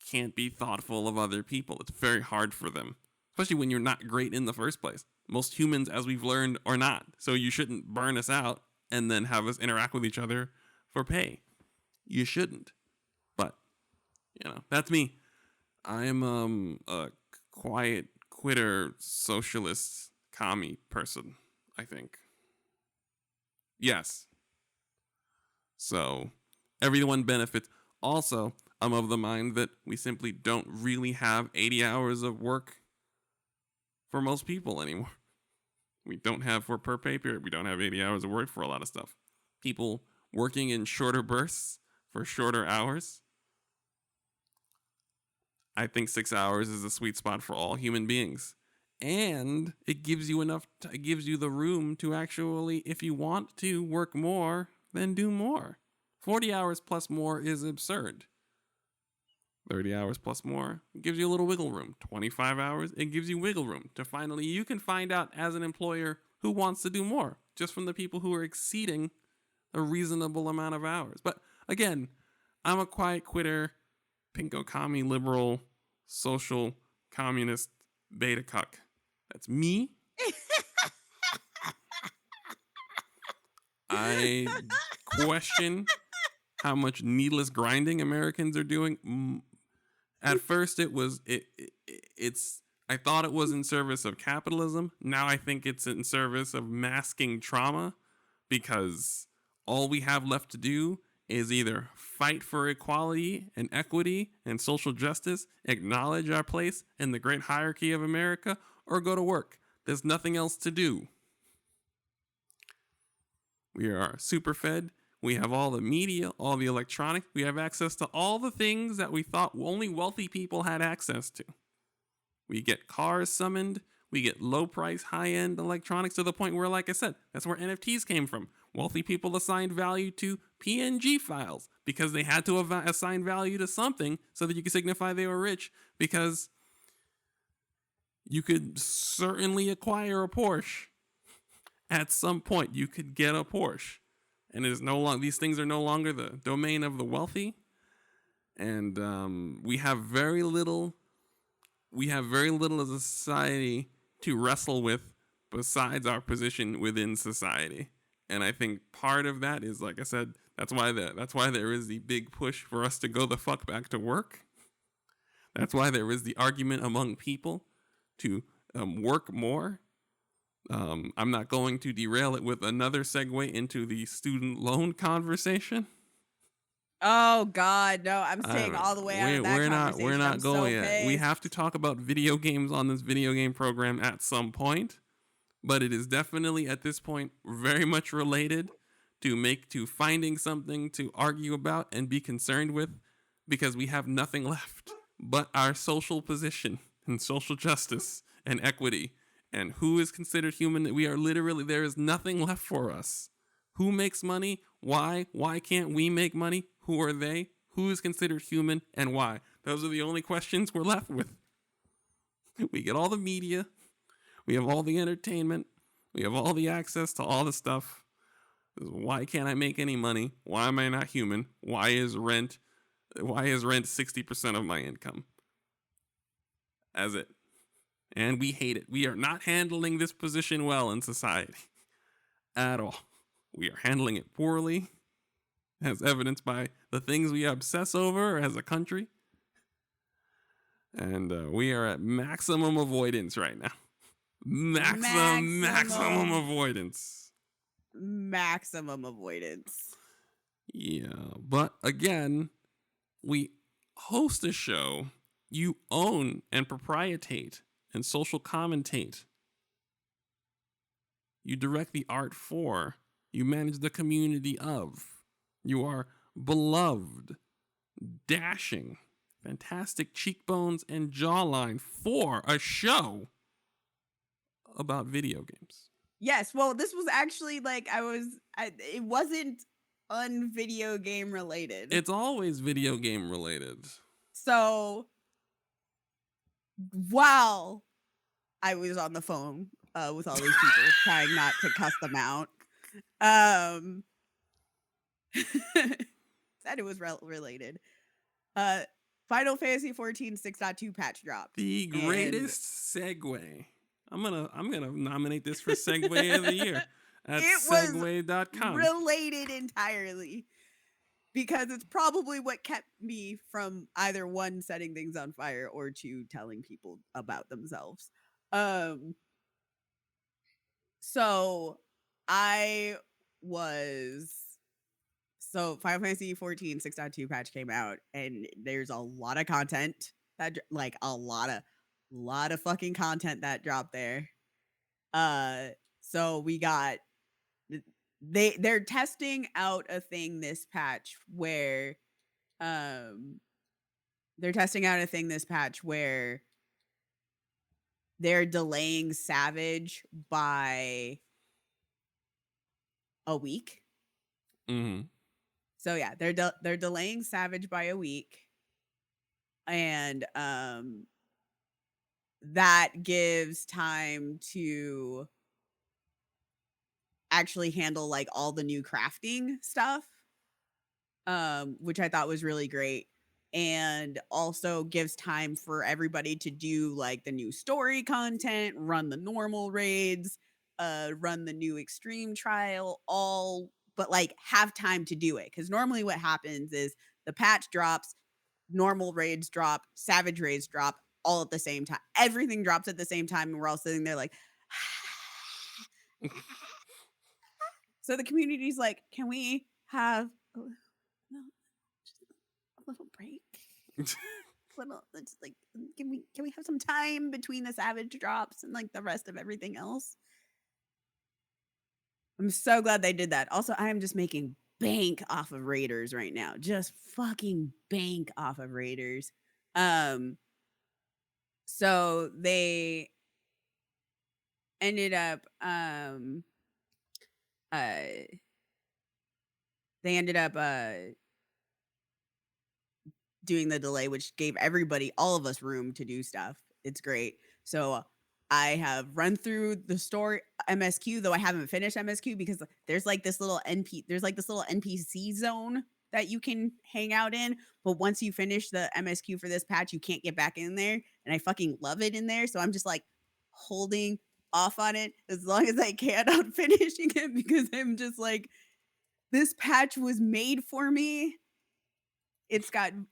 can't be thoughtful of other people. It's very hard for them, especially when you're not great in the first place. Most humans, as we've learned, are not. So you shouldn't burn us out and then have us interact with each other for pay. You shouldn't. But, that's me. I'm a quiet quitter, socialist, commie person, I think. Yes. So everyone benefits. Also, I'm of the mind that we simply don't really have 80 hours of work for most people anymore. We don't have for per pay period. We don't have 80 hours of work for a lot of stuff. People working in shorter bursts for shorter hours. I think 6 hours is a sweet spot for all human beings. And it gives you it gives you the room to actually, if you want to work more, then do more. 40 hours plus more is absurd. 30 hours plus more, it gives you a little wiggle room. 25 hours, it gives you wiggle room to finally, you can find out as an employer who wants to do more, just from the people who are exceeding a reasonable amount of hours. But again, I'm a quiet quitter, pinko commie liberal, social, communist, beta cuck. That's me. I question how much needless grinding Americans are doing. At first, it's. I thought it was in service of capitalism. Now I think it's in service of masking trauma, because all we have left to do is either fight for equality and equity and social justice, acknowledge our place in the great hierarchy of America, or go to work. There's nothing else to do. We are super fed. We have all the media, all the electronics. We have access to all the things that we thought only wealthy people had access to. We get cars summoned. We get low price, high end electronics, to the point where, like I said, that's where NFTs came from. Wealthy people assigned value to PNG files because they had to assign value to something so that you could signify they were rich, because you could certainly acquire a Porsche. At some point, you could get a Porsche. And it is no longer, these things are no longer the domain of the wealthy. And we have very little as a society to wrestle with besides our position within society. And I think part of that is, like I said, that's why there is the big push for us to go the fuck back to work. That's why there is the argument among people to work more. I'm not going to derail it with another segue into the student loan conversation. Oh God, no! I'm staying all the way out of that conversation. We're not I'm going so yet. pissed. We have to talk about video games on this video game program at some point, but it is definitely at this point very much related to finding something to argue about and be concerned with, because we have nothing left but our social position and social justice and equity. And who is considered human? We are literally, there is nothing left for us. Who makes money? Why? Why can't we make money? Who are they? Who is considered human and why? Those are the only questions we're left with. We get all the media. We have all the entertainment. We have all the access to all the stuff. Why can't I make any money? Why am I not human? Why is rent 60% of my income? As it. And we hate it. We are not handling this position well in society at all. We are handling it poorly, as evidenced by the things we obsess over as a country. And we are at maximum avoidance right now. Maximum avoidance. Maximum avoidance. Yeah, but again, we host a show you own and proprietate and social commentate. You direct the art for. You manage the community of. You are beloved, dashing, fantastic cheekbones and jawline for a show about video games. Yes, well, this was actually like it wasn't un-video game related. It's always video game related. So while I was on the phone with all these people trying not to cuss them out, said it was related. Final Fantasy 14 6.2 patch dropped. The greatest segue. I'm gonna nominate this for Segue of the Year at segway.com. Related entirely, because it's probably what kept me from either one, setting things on fire, or two, telling people about themselves. So I was so Final Fantasy 14 6.2 patch came out, and there's a lot of content that like a lot of fucking content that dropped there. So we got they're testing out a thing this patch where they're testing out a thing this patch where they're delaying Savage by a week. Mm-hmm. So yeah, they're delaying Savage by a week, and that gives time to actually handle like all the new crafting stuff, which I thought was really great. And also gives time for everybody to do like the new story content, run the normal raids, run the new extreme trial, all but like have time to do it. Because normally what happens is the patch drops, normal raids drop, savage raids drop all at the same time. Everything drops at the same time, and we're all sitting there like. So the community's like, can we have just a little break? It's like, can we have some time between the savage drops and like the rest of everything else? I'm so glad they did that. Also, I am just making bank off of Raiders right now. Just fucking bank off of Raiders. So they ended up doing the delay, which gave everybody, all of us, room to do stuff. It's great. So I have run through the story MSQ, though I haven't finished MSQ because there's like this little NPC zone that you can hang out in. But once you finish the MSQ for this patch, you can't get back in there. And I fucking love it in there. So I'm just like holding off on it as long as I can on finishing it, because I'm just like, this patch was made for me. It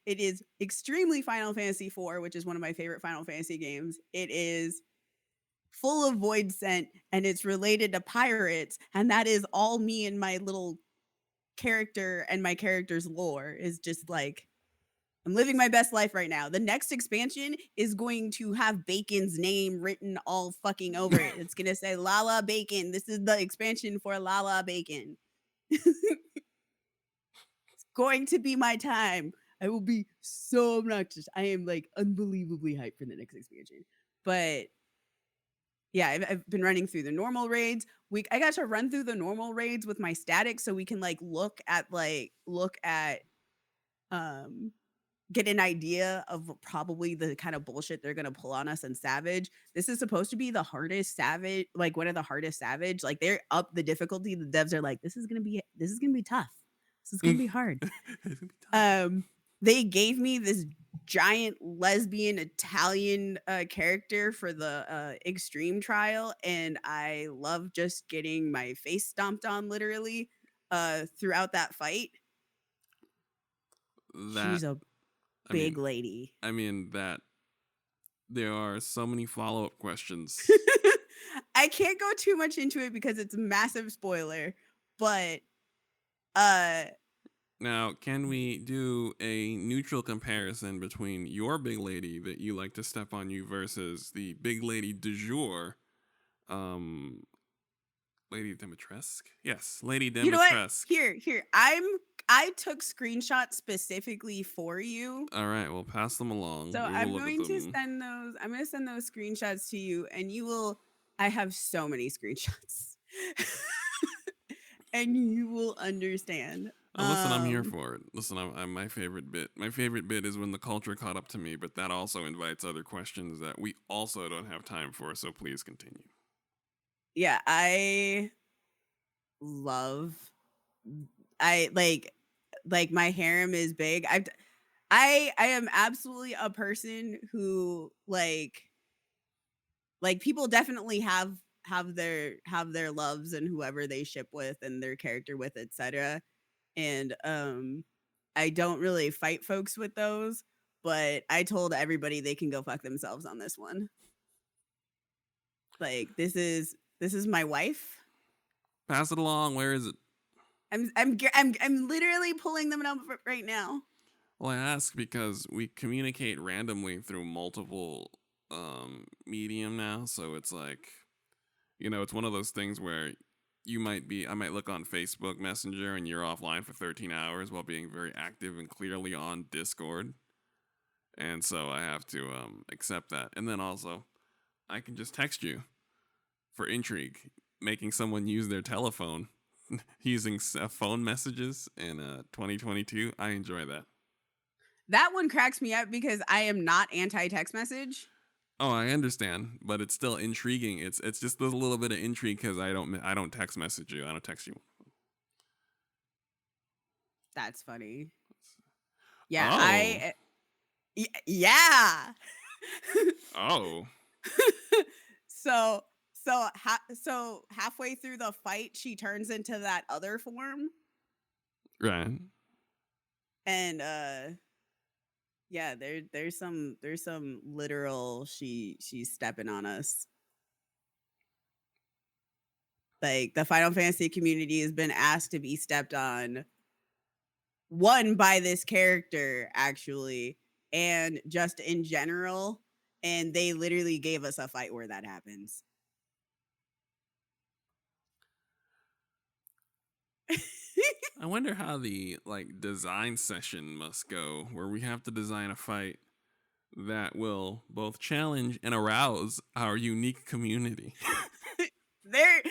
is extremely Final Fantasy IV, which is one of my favorite Final Fantasy games. It is full of void scent, and it's related to pirates, and that is all me and my little character and my character's lore is just like, I'm living my best life right now. The next expansion is going to have Bacon's name written all fucking over it. It's going to say Lala Bacon. This is the expansion for Lala Bacon. Going to be my time. I will be so obnoxious. I am like unbelievably hyped for the next expansion. But yeah, I've been running through the normal raids. I got to run through the normal raids with my static, so we can like look at get an idea of probably the kind of bullshit they're gonna pull on us in Savage. This is supposed to be the hardest Savage, like one of the hardest Savage. Like they're up the difficulty. The devs are like, this is gonna be tough. This is gonna be hard. They gave me this giant lesbian Italian character for the extreme trial, and I love just getting my face stomped on literally throughout that fight. She's a big lady. I mean, that there are so many follow-up questions. I can't go too much into it because it's a massive spoiler, but now, can we do a neutral comparison between your big lady that you like to step on you versus the big lady du jour, Lady Dimitrescu? Yes, Lady Dimitrescu. You know what? Here. I took screenshots specifically for you. All right, we'll pass them along. So I'm going to send those screenshots to you, and you will. I have so many screenshots, and you will understand. Oh, listen, I'm here for it. Listen, I'm my favorite bit. My favorite bit is when the culture caught up to me, but that also invites other questions that we also don't have time for. So please continue. Yeah, I like my harem is big. I am absolutely a person who like people definitely have their loves and whoever they ship with and their character with, etc. And I don't really fight folks with those, but I told everybody they can go fuck themselves on this one. Like, this is my wife. Pass it along. Where is it? I'm literally pulling them up right now. Well, I ask because we communicate randomly through multiple medium now, so it's like, it's one of those things where I might look on Facebook Messenger and you're offline for 13 hours while being very active and clearly on Discord. And so I have to accept that. And then also, I can just text you for intrigue, making someone use their telephone using phone messages in 2022. I enjoy that. That one cracks me up because I am not anti-text message. Oh, I understand, but it's still intriguing. It's just a little bit of intrigue because I don't text message you. I don't text you. That's funny. Yeah, Oh. Yeah. Oh. So halfway through the fight, she turns into that other form, Right. and yeah, there's some literal she's stepping on us. Like the Final Fantasy community has been asked to be stepped on, one by this character actually, and just in general, and they literally gave us a fight where that happens. I wonder how the design session must go, where we have to design a fight that will both challenge and arouse our unique community. They're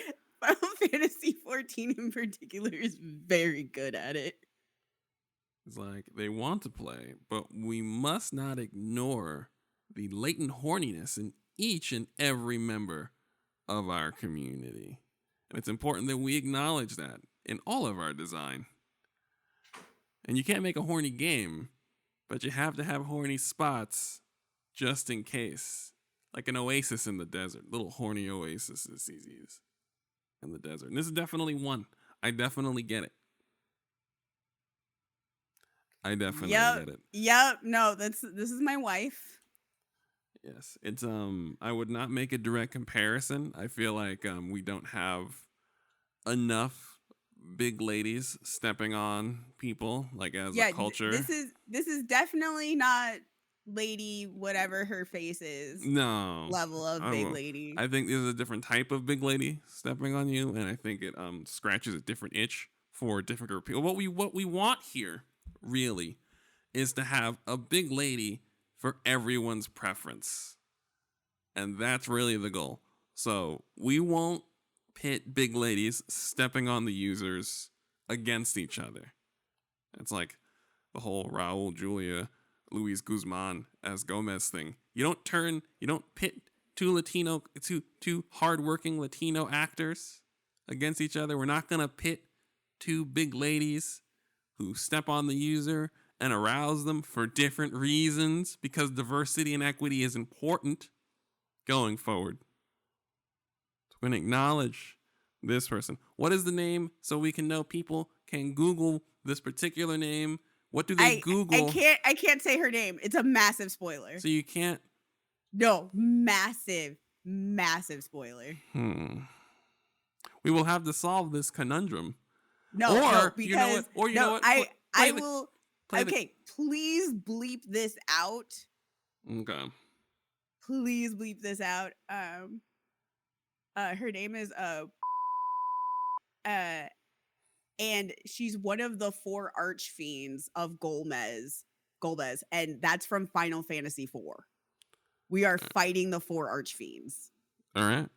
Final Fantasy 14 in particular is very good at it. It's like they want to play, but we must not ignore the latent horniness in each and every member of our community. And it's important that we acknowledge that in all of our design. And you can't make a horny game, but you have to have horny spots just in case. Like an oasis in the desert, little horny oasis in the desert. And this is definitely one. I definitely get it. I definitely get it. Yep. No, this is my wife. Yes. It's I would not make a direct comparison. I feel like we don't have enough big ladies stepping on people as a culture. This is definitely not lady whatever her face is. No. Level of big lady. I think there's a different type of big lady stepping on you, and I think it scratches a different itch for a different group of people. What we want here really is to have a big lady for everyone's preference. And that's really the goal. So we won't pit big ladies stepping on the users against each other. It's like the whole Raul Julia Luis Guzman as Gomez thing. You don't pit two hardworking Latino actors against each other. We're not gonna pit two big ladies who step on the user and arouse them for different reasons, because diversity and equity is important going forward. So we're going to acknowledge this person. What is the name so we can know people can Google this particular name? What do they Google? I can't say her name. It's a massive spoiler. So you can't? No, massive spoiler. We will have to solve this conundrum. No, because you know what? I will. Okay, please bleep this out. Okay. Please bleep this out. Her name is and she's one of the 4 archfiends of Golbez, and that's from Final Fantasy IV. We are fighting the 4 archfiends. All right.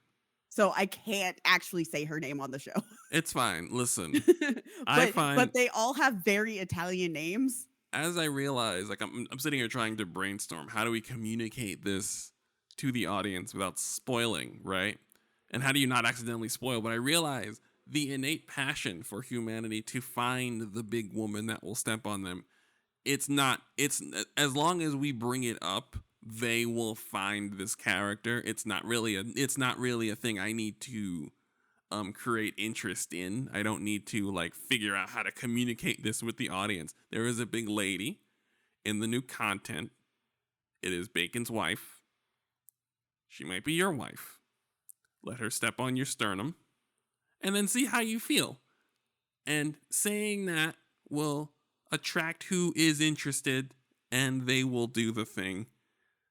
So I can't actually say her name on the show. It's fine. Listen, but they all have very Italian names. As I realize, I'm sitting here trying to brainstorm, how do we communicate this to the audience without spoiling, right? And how do you not accidentally spoil? But I realize the innate passion for humanity to find the big woman that will step on them. It's as long as we bring it up, they will find this character. It's not really a thing I need to create interest in. I don't need to figure out how to communicate this with the audience. There is a big lady in the new content. It is Bacon's wife. She might be your wife. Let her step on your sternum and then see how you feel. And saying that will attract who is interested, and they will do the thing.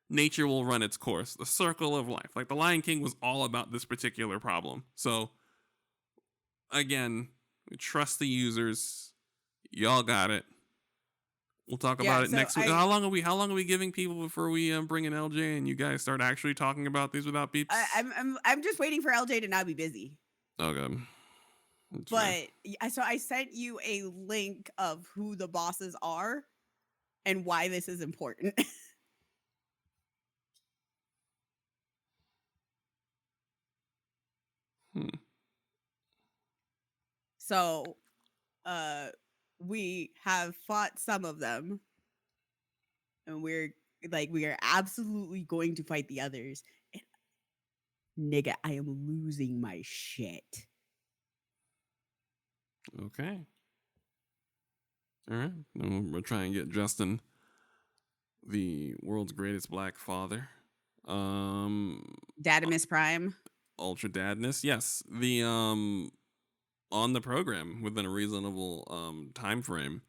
Nature will run its course. The circle of life. Like the Lion King was all about this particular problem. So again, trust the users. Y'all got it. We'll talk about it next week. How long are we giving people before we bring in LJ and you guys start actually talking about these without beeps? I'm just waiting for LJ to not be busy. Okay. But so I sent you a link of who the bosses are and why this is important. So, we have fought some of them, and we are absolutely going to fight the others. And, nigga, I am losing my shit. Okay. All right. We'll try and get Justin, the world's greatest black father. Dadimus Prime. Ultra Dadness. Yes. The on the program within a reasonable time frame.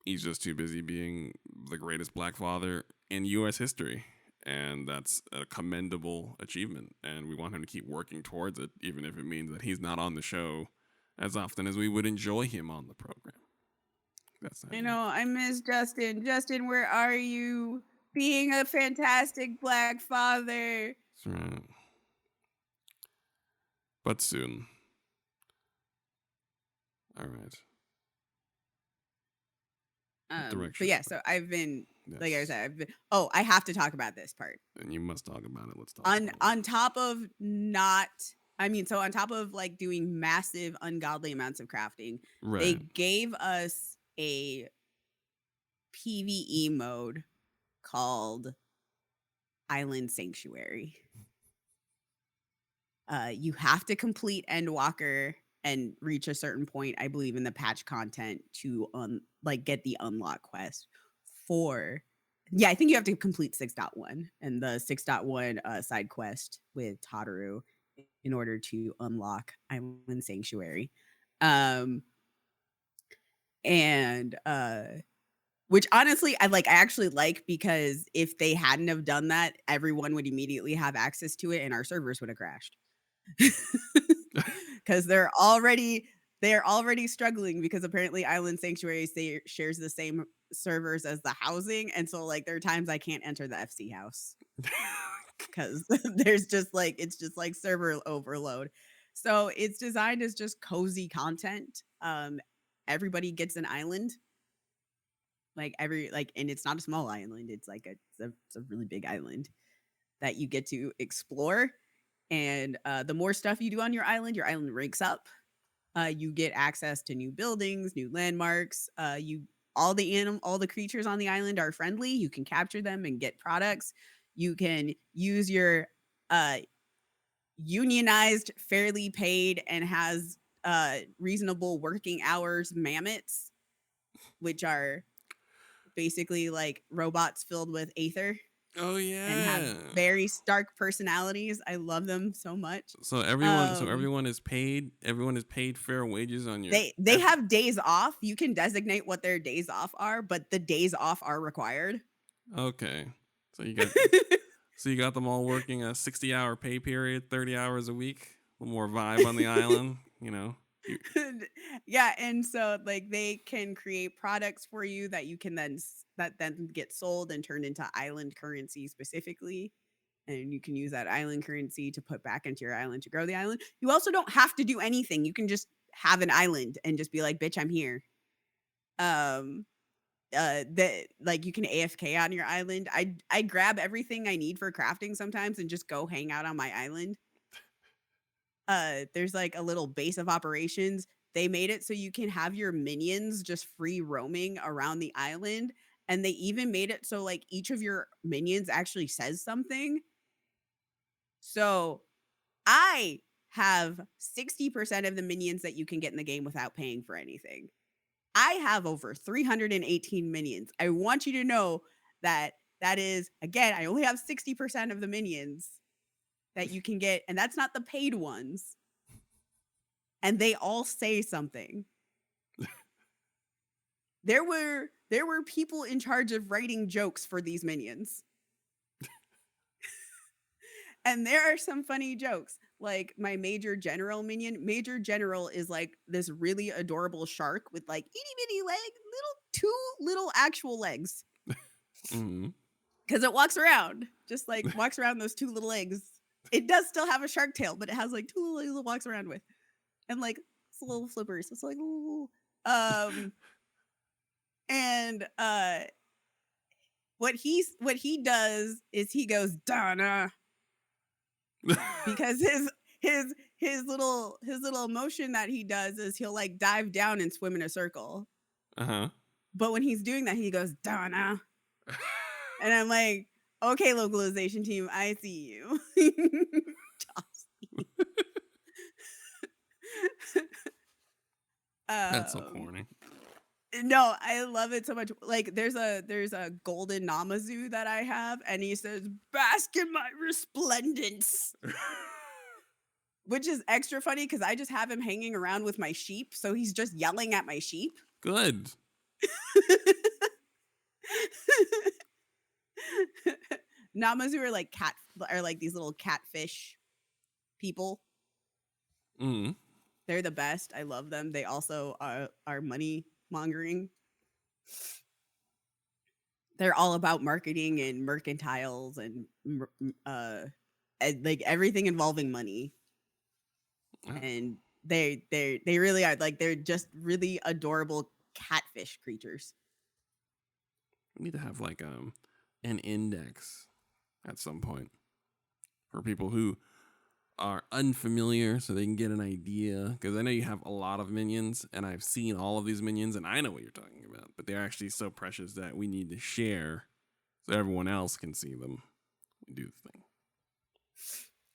He's just too busy being the greatest black father in US history. And that's a commendable achievement. And we want him to keep working towards it, even if it means that he's not on the show as often as we would enjoy him on the program. That's I miss Justin. Justin, where are you? Being a fantastic black father. That's right. But soon. All right. But yeah, so I've been, like I said, I have to talk about this part. And you must talk about it. Let's talk about it. On top of on top of like doing massive, ungodly amounts of crafting, right. They gave us a PvE mode called Island Sanctuary. You have to complete Endwalker and reach a certain point, I believe, in the patch content to get the unlock quest for. Yeah, I think you have to complete 6.1 and the 6.1 side quest with Tataru in order to unlock Island Sanctuary. Which honestly I actually like, because if they hadn't have done that, everyone would immediately have access to it and our servers would have crashed. Because they're already struggling, because apparently Island Sanctuary shares the same servers as the housing, and so there are times I can't enter the FC house because there's just it's just server overload. So it's designed as just cozy content. Everybody gets an island, and it's not a small island. It's it's a really big island that you get to explore. And the more stuff you do on your island ranks up. You get access to new buildings, new landmarks. All the creatures on the island are friendly. You can capture them and get products. You can use your unionized, fairly paid, and has reasonable working hours mammoths, which are basically robots filled with aether. Oh yeah, and have very stark personalities. I love them so much. So everyone is paid. Everyone is paid fair wages on your. They have days off. You can designate what their days off are, but the days off are required. Okay, so you got them all working a 60-hour pay period, 30 hours a week. A little more vibe on the island, Yeah, and so they can create products for you that you can then get sold and turned into island currency specifically, and you can use that island currency to put back into your island to grow the island. You also don't have to do anything. You can just have an island and just be like, bitch, I'm here. You can AFK on your island. I grab everything I need for crafting sometimes and just go hang out on my island. There's a little base of operations. They made it so you can have your minions just free roaming around the island. And they even made it so each of your minions actually says something. So I have 60% of the minions that you can get in the game without paying for anything. I have over 318 minions. I want you to know that is, again, I only have 60% of the minions that you can get, and that's not the paid ones. and they all say something. There were people in charge of writing jokes for these minions. And there are some funny jokes. Like my Major General minion. Major General is like this really adorable shark with like itty bitty two little actual legs. Mhm. Because it walks around, just like walks around those two little legs. It does still have a shark tail, but it has like two little legs it walks around with. And like it's little flippers. It's like ooh. And what he does is he goes Donna, because his little motion that he does is he'll like dive down and swim in a circle. Uh-huh. But when he's doing that, he goes Donna. And I'm like, okay, localization team, I see you. That's so corny. No, I love it so much. Like there's a golden Namazu that I have, and he says, "Bask in my resplendence." Which is extra funny because I just have him hanging around with my sheep, so he's just yelling at my sheep. Good. Namazu are like these little catfish people. Mm. They're the best. I love them. They also are money mongering. They're all about marketing and mercantiles and like everything involving money. Oh. And they really are like they're just really adorable catfish creatures. We need to have like an index at some point for people who are unfamiliar so they can get an idea, because I know you have a lot of minions and I've seen all of these minions and I know what you're talking about, but they're actually so precious that we need to share so everyone else can see them. We do the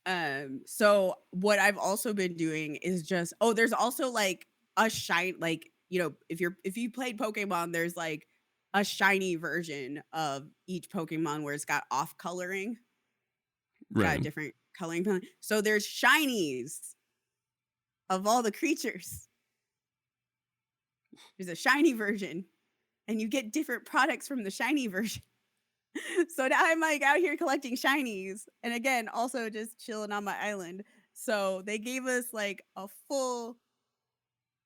thing. So what I've also been doing is just there's also like a shine, like, you know, if you played Pokemon, there's like a shiny version of each Pokemon where it's got off coloring. Got a different coloring palette. So there's shinies of all the creatures. There's a shiny version, and you get different products from the shiny version. So now I'm like out here collecting shinies, and again, also just chilling on my island. So they gave us like a full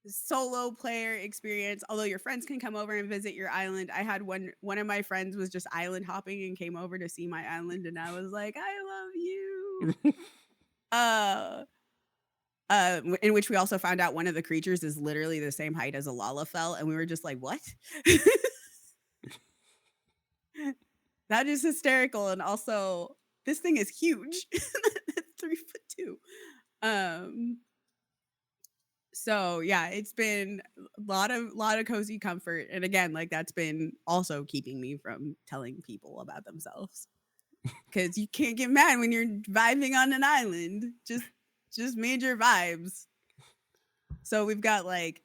solo player experience. Although your friends can come over and visit your island. I had one of my friends was just island hopping and came over to see my island, and I was like, I love you. In which we also found out one of the creatures is literally the same height as a Lalafell, and we were just like, what? That is hysterical. And also this thing is huge. 3'2". So yeah, it's been a lot of cozy comfort. And again, like that's been also keeping me from telling people about themselves. Because you can't get mad when you're vibing on an island. Just major vibes. So we've got like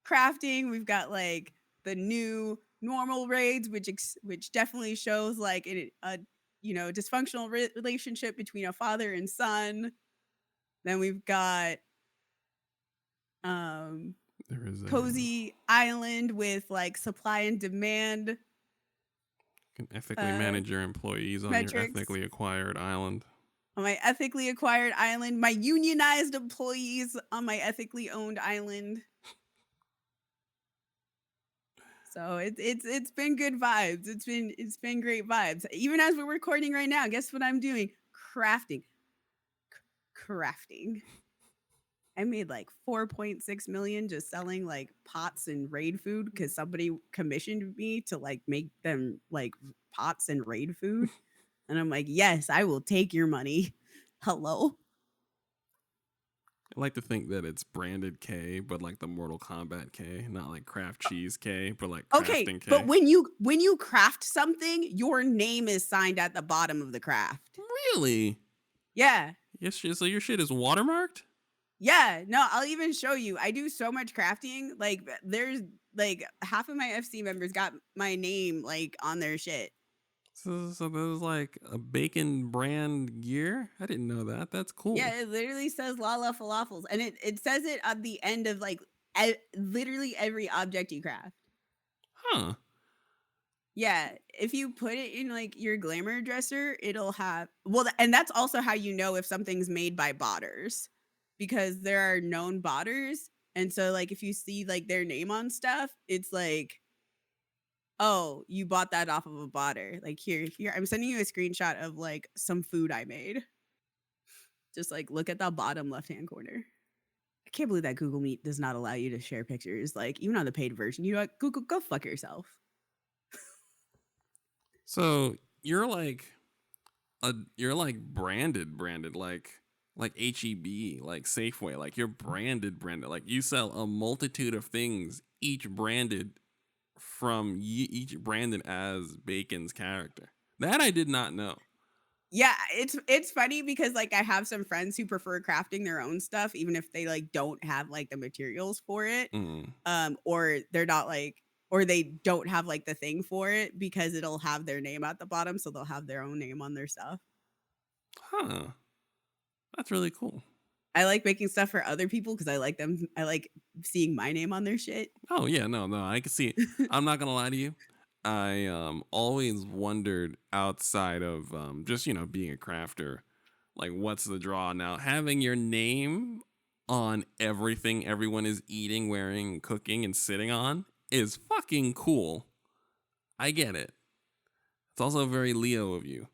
crafting, we've got like the new normal raids, which definitely shows like a dysfunctional relationship between a father and son. Then we've got there is cozy island with like supply and demand. You can ethically manage your employees on metrics. Your ethically acquired island. On my ethically acquired island, my unionized employees on my ethically owned island. So it's been good vibes. It's been great vibes. Even as we're recording right now, guess what I'm doing? Crafting. Crafting. I made like 4.6 million just selling like pots and raid food because somebody commissioned me to like make them like pots and raid food. And I'm like, yes, I will take your money. Hello. I like to think that it's branded K, but like the Mortal Kombat K, not like craft cheese K, but like crafting K. But when you craft something, your name is signed at the bottom of the craft. Really? Yeah. Yes. So your shit is watermarked? Yeah. No, I'll even show you. I do so much crafting. Like there's like half of my FC members got my name like on their shit. So there's like a bacon brand gear. I didn't know that. That's cool. Yeah, it literally says Lala Falafels, and it says it at the end of like literally every object you craft. Huh. Yeah, if you put it in like your glamour dresser, it'll have and that's also how you know if something's made by botters, because there are known botters, and so like if you see like their name on stuff, it's like, oh, you bought that off of a botter. Like here, I'm sending you a screenshot of like some food I made. Just like look at the bottom left-hand corner. I can't believe that Google Meet does not allow you to share pictures. Like even on the paid version, you know what? Google, go fuck yourself. So you're like branded like HEB, like Safeway, like you're branded, like you sell a multitude of things, each branded each branded as Bacon's character. That I did not know. Yeah, it's funny because like I have some friends who prefer crafting their own stuff even if they like don't have like the materials for it. Or they're not like, or they don't have like the thing for it because it'll have their name at the bottom, so they'll have their own name on their stuff. Huh. That's really cool. I like making stuff for other people because I like seeing my name on their shit. Oh yeah, no, I can see it. I'm not gonna lie to you. I always wondered outside of just being a crafter, like what's the draw now? Having your name on everything everyone is eating, wearing, cooking, and sitting on is fucking cool. I get it. It's also very Leo of you.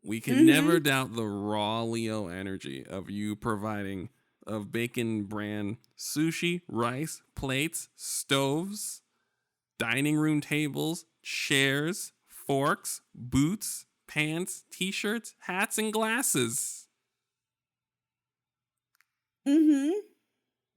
We can never doubt the raw Leo energy of you providing of Bacon brand sushi, rice, plates, stoves, dining room tables, chairs, forks, boots, pants, t-shirts, hats, and glasses. No,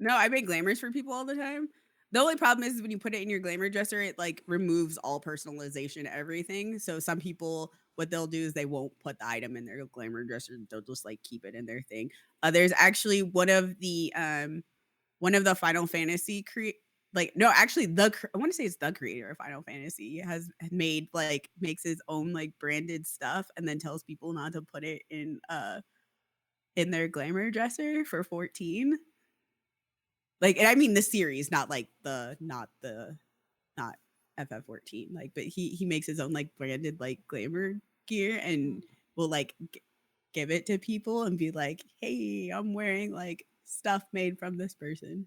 I make glamours for people all the time. The only problem is when you put it in your glamour dresser, it like removes all personalization, everything. So some people, what they'll do is they won't put the item in their glamour dresser. They'll just like keep it in their thing. There's actually one of the Final Fantasy I want to say it's the creator of Final Fantasy has made like makes his own like branded stuff and then tells people not to put it in their glamour dresser for 14. Like, and I mean the series, not FF14. Like, but he makes his own like branded like glamour gear and will like give it to people and be like, "Hey, I'm wearing like stuff made from this person."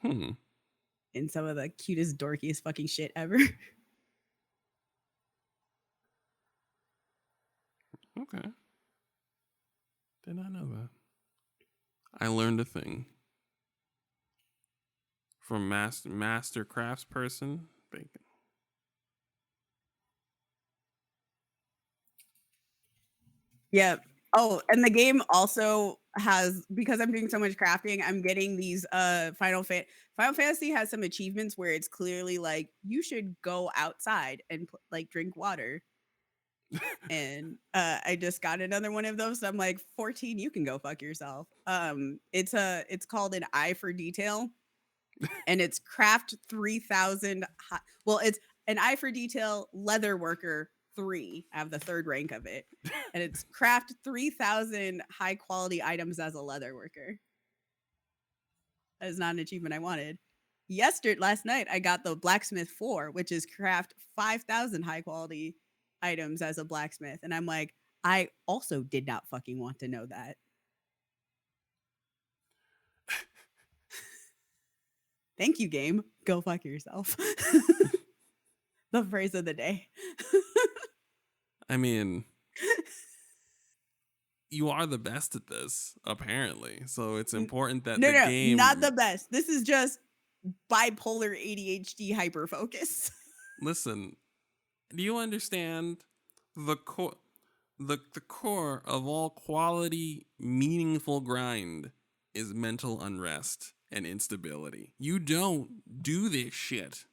And some of the cutest, dorkiest fucking shit ever. Okay. Did not know that. I learned a thing from master crafts person Bacon. Yeah. Oh, and the game also has, because I'm doing so much crafting, I'm getting these Final Fantasy has some achievements where it's clearly like you should go outside and like drink water. And I just got another one of those. So I'm like, 14, you can go fuck yourself. It's called an eye for detail. And it's craft 3,000. It's an eye for detail leather worker 3. I have the 3rd rank of it. And it's craft 3,000 high quality items as a leather worker. That is not an achievement I wanted. Last night, I got the blacksmith 4, which is craft 5,000 high quality items as a blacksmith. And I'm like, I also did not fucking want to know that. Thank you, game. Go fuck yourself. The phrase of the day. I mean, you are the best at this, apparently. So it's important that the game... not the best. This is just bipolar ADHD hyperfocus. Listen, do you understand the core of all quality, meaningful grind is mental unrest and instability. You don't do this shit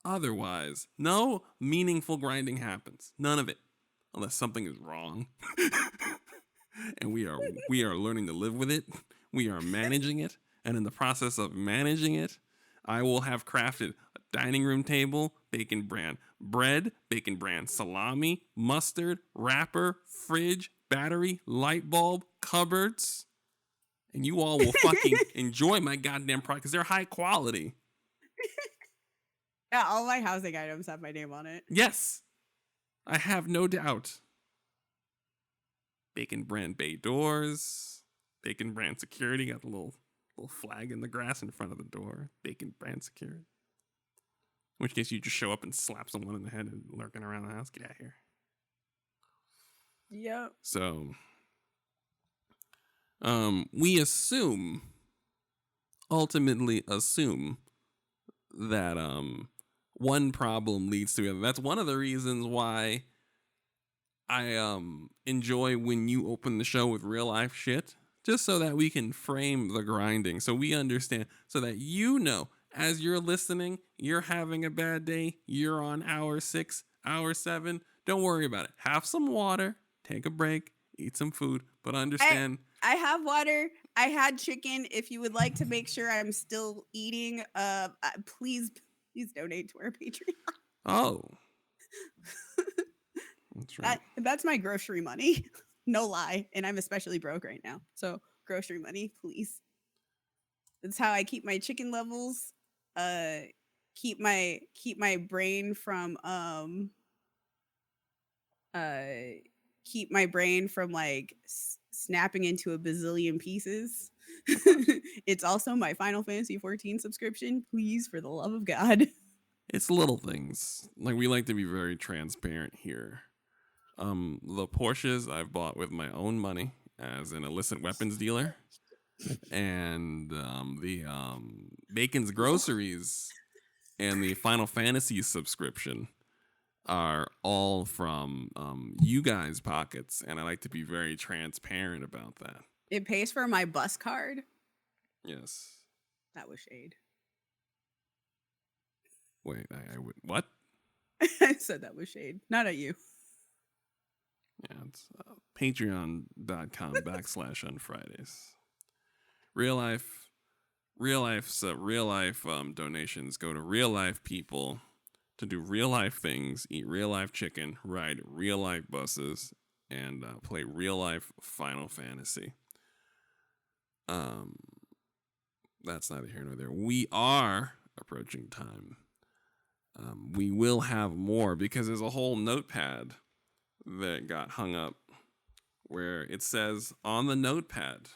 otherwise. No meaningful grinding happens. None of it. Unless something is wrong. And we are learning to live with it. We are managing it. And in the process of managing it, I will have crafted dining room table, bacon brand bread, bacon brand salami, mustard, wrapper, fridge, battery, light bulb, cupboards. And you all will fucking enjoy my goddamn product because they're high quality. Yeah, all my housing items have my name on it. Yes, I have no doubt. Bacon brand bay doors, bacon brand security, got the little flag in the grass in front of the door. Bacon brand security. In which case you just show up and slap someone in the head and lurking around the house. Get out of here. Yep. So, we ultimately assume that one problem leads to the other. That's one of the reasons why I enjoy when you open the show with real life shit, just so that we can frame the grinding, so we understand, so that you know, as you're listening, you're having a bad day, you're on hour 6, hour 7, don't worry about it. Have some water, take a break, eat some food, but understand. I have water. I had chicken. If you would like to make sure I'm still eating, please donate to our Patreon. Oh. That's right. That's my grocery money. No lie. And I'm especially broke right now. So grocery money, please. That's how I keep my chicken levels. Keep my brain from keep my brain from like snapping into a bazillion pieces. It's also my Final Fantasy 14 subscription. Please, for the love of God. It's little things. Like, we like to be very transparent here. The Porsches I've bought with my own money as an illicit weapons dealer, and the Bacon's groceries and the Final Fantasy subscription are all from you guys' pockets, and I like to be very transparent about that. It pays for my bus card. Yes. That was shade. Wait, I would what? I said that was shade, not at you. Yeah, it's patreon.com/unfridays. Real life donations go to real life people to do real life things, eat real life chicken, ride real life buses, and play real life Final Fantasy. That's neither here nor there. We are approaching time. We will have more because there's a whole notepad that got hung up where it says on the notepad,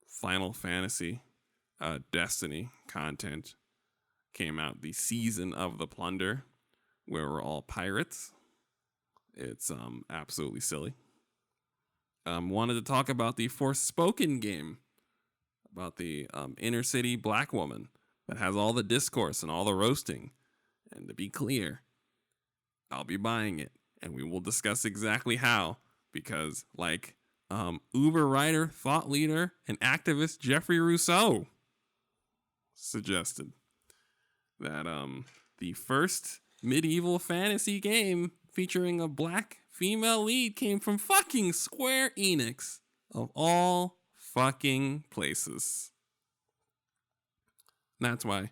Final Fantasy, Destiny content came out, the Season of the Plunder, where we're all pirates. It's absolutely silly. Wanted to talk about the Forspoken game, about the inner city black woman that has all the discourse and all the roasting. And to be clear, I'll be buying it, and we will discuss exactly how, because like Uber writer, thought leader, and activist Jeffrey Rousseau suggested that the first medieval fantasy game featuring a black female lead came from fucking Square Enix, of all fucking places. That's why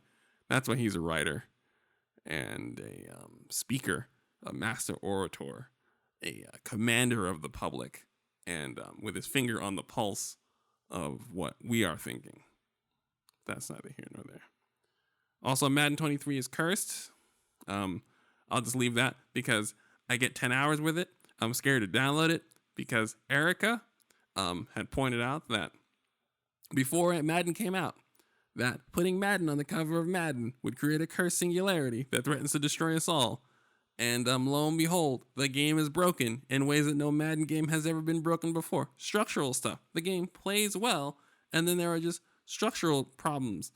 he's a writer and a speaker, a master orator, a commander of the public, and with his finger on the pulse of what we are thinking. That's neither here nor there. Also, Madden 23 is cursed. I'll just leave that because I get 10 hours with it. I'm scared to download it because Erica had pointed out that before Madden came out, that putting Madden on the cover of Madden would create a cursed singularity that threatens to destroy us all. And lo and behold, the game is broken in ways that no Madden game has ever been broken before. Structural stuff. The game plays well, and then there are just structural problems,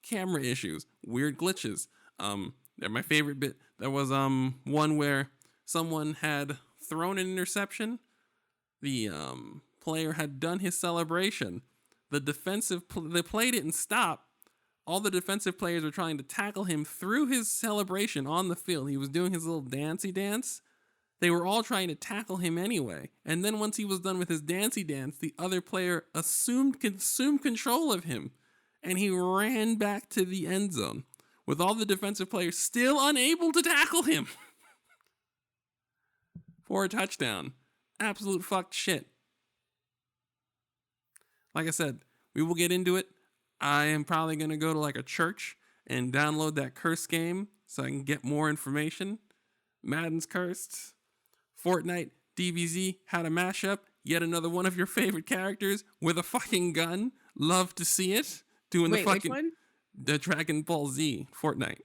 camera issues, weird glitches. My favorite bit, there was one where someone had thrown an interception. The player had done his celebration. The play didn't stop. All the defensive players were trying to tackle him through his celebration on the field. He was doing his little dancey dance. They were all trying to tackle him anyway. And then once he was done with his dancey dance, the other player assumed control of him and he ran back to the end zone with all the defensive players still unable to tackle him for a touchdown. Absolute fucked shit. Like I said, we will get into it. I am probably going to go to like a church and download that curse game so I can get more information. Madden's cursed. Fortnite, DBZ, had a mashup. Yet another one of your favorite characters with a fucking gun. Love to see it. Doing the fucking... Which one? The Dragon Ball Z, Fortnite.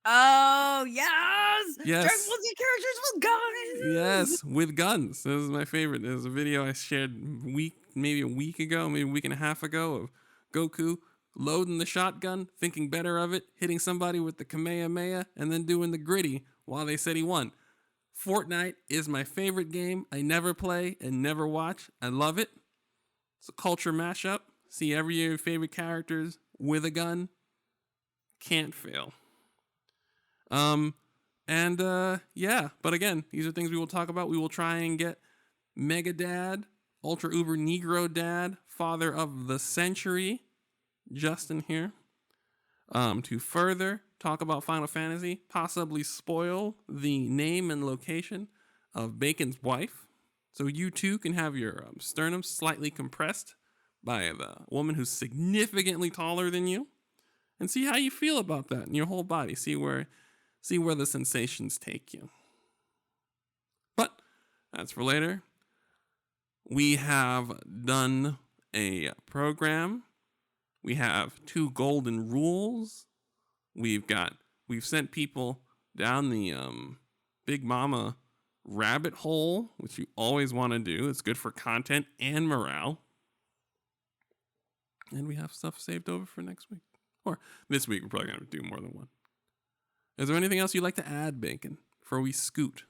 Oh, yes! Yes. Dragon Ball Z characters with guns! Yes, with guns. This is my favorite. There's a video I shared maybe a week ago, maybe a week and a half ago, of Goku loading the shotgun, thinking better of it, hitting somebody with the Kamehameha, and then doing the gritty while they said he won. Fortnite is my favorite game. I never play and never watch. I love it. It's a culture mashup. See every of your favorite characters with a gun. Can't fail. Yeah, but again, these are things we will talk about. We will try and get Mega Dad, Ultra Uber Negro Dad, Father of the Century, Justin here, to further talk about Final Fantasy, possibly spoil the name and location of Bacon's wife, so you too can have your sternum slightly compressed by the woman who's significantly taller than you, and see how you feel about that in your whole body. See where the sensations take you. But that's for later. We have done a program. We have 2 golden rules. We've sent people down the Big Mama rabbit hole, which you always want to do. It's good for content and morale. And we have stuff saved over for next week. Or this week, we're probably going to do more than one. Is there anything else you'd like to add, Bacon, before we scoot?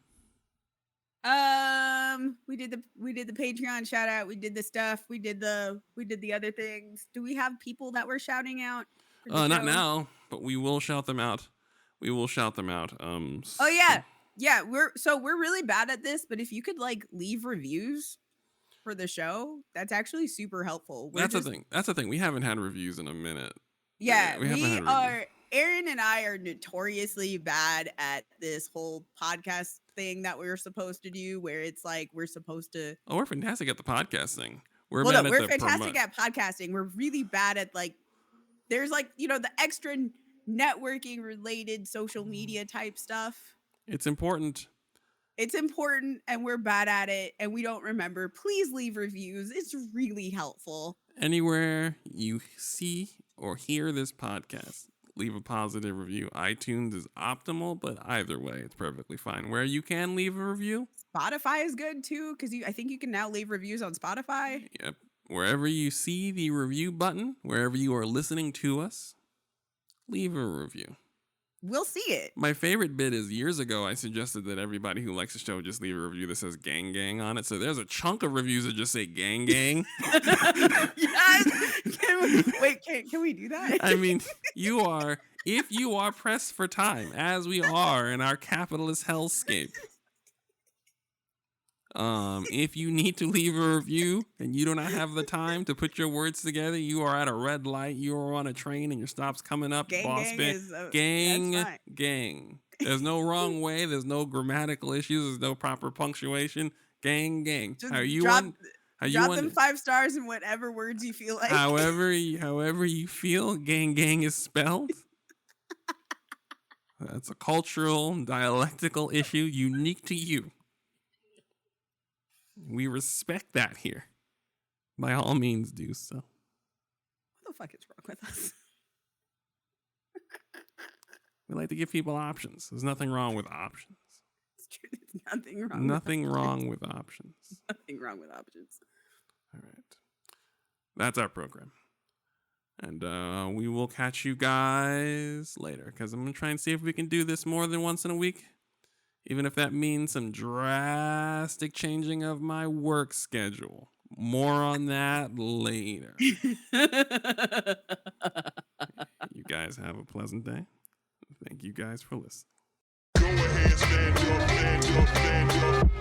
We did the Patreon shout out. We did the stuff. We did the other things. Do we have people that we're shouting out? Not now, but we will shout them out. Oh yeah. We're really bad at this, but if you could like leave reviews for the show, that's actually super helpful. That's the thing. We haven't had reviews in a minute. Yeah, we are. Aaron and I are notoriously bad at this whole podcast thing that we're supposed to do, where it's like we're supposed to. Oh, we're fantastic at the podcast thing. We're fantastic at podcasting. We're really bad at like. There's like the extra networking related social media type stuff. It's important. And we're bad at it, and we don't remember. Please leave reviews. It's really helpful. Anywhere you see or hear this podcast, leave a positive review. iTunes is optimal, but either way, it's perfectly fine. Where you can leave a review. Spotify is good too, because I think you can now leave reviews on Spotify. Yep. Wherever you see the review button, wherever you are listening to us, leave a review. We'll see it. My favorite bit is years ago, I suggested that everybody who likes the show just leave a review that says gang gang on it. So there's a chunk of reviews that just say gang gang. Yes. Can we do that? I mean, if you are pressed for time, as we are in our capitalist hellscape, if you need to leave a review and you do not have the time to put your words together, you are at a red light, you are on a train and your stop's coming up, gang. There's no wrong way, there's no grammatical issues, there's no proper punctuation. Gang. Just drop them 5 stars in whatever words you feel like. However you feel, gang is spelled. That's a cultural, dialectical issue unique to you. We respect that here. By all means, do so. What the fuck is wrong with us? We like to give people options. There's nothing wrong with options. It's true. There's nothing wrong. Nothing wrong with options. Nothing wrong with options. All right. That's our program. And we will catch you guys later, because I'm going to try and see if we can do this more than once in a week. Even if that means some drastic changing of my work schedule. More on that later. You guys have a pleasant day. Thank you guys for listening. Go ahead, stand up.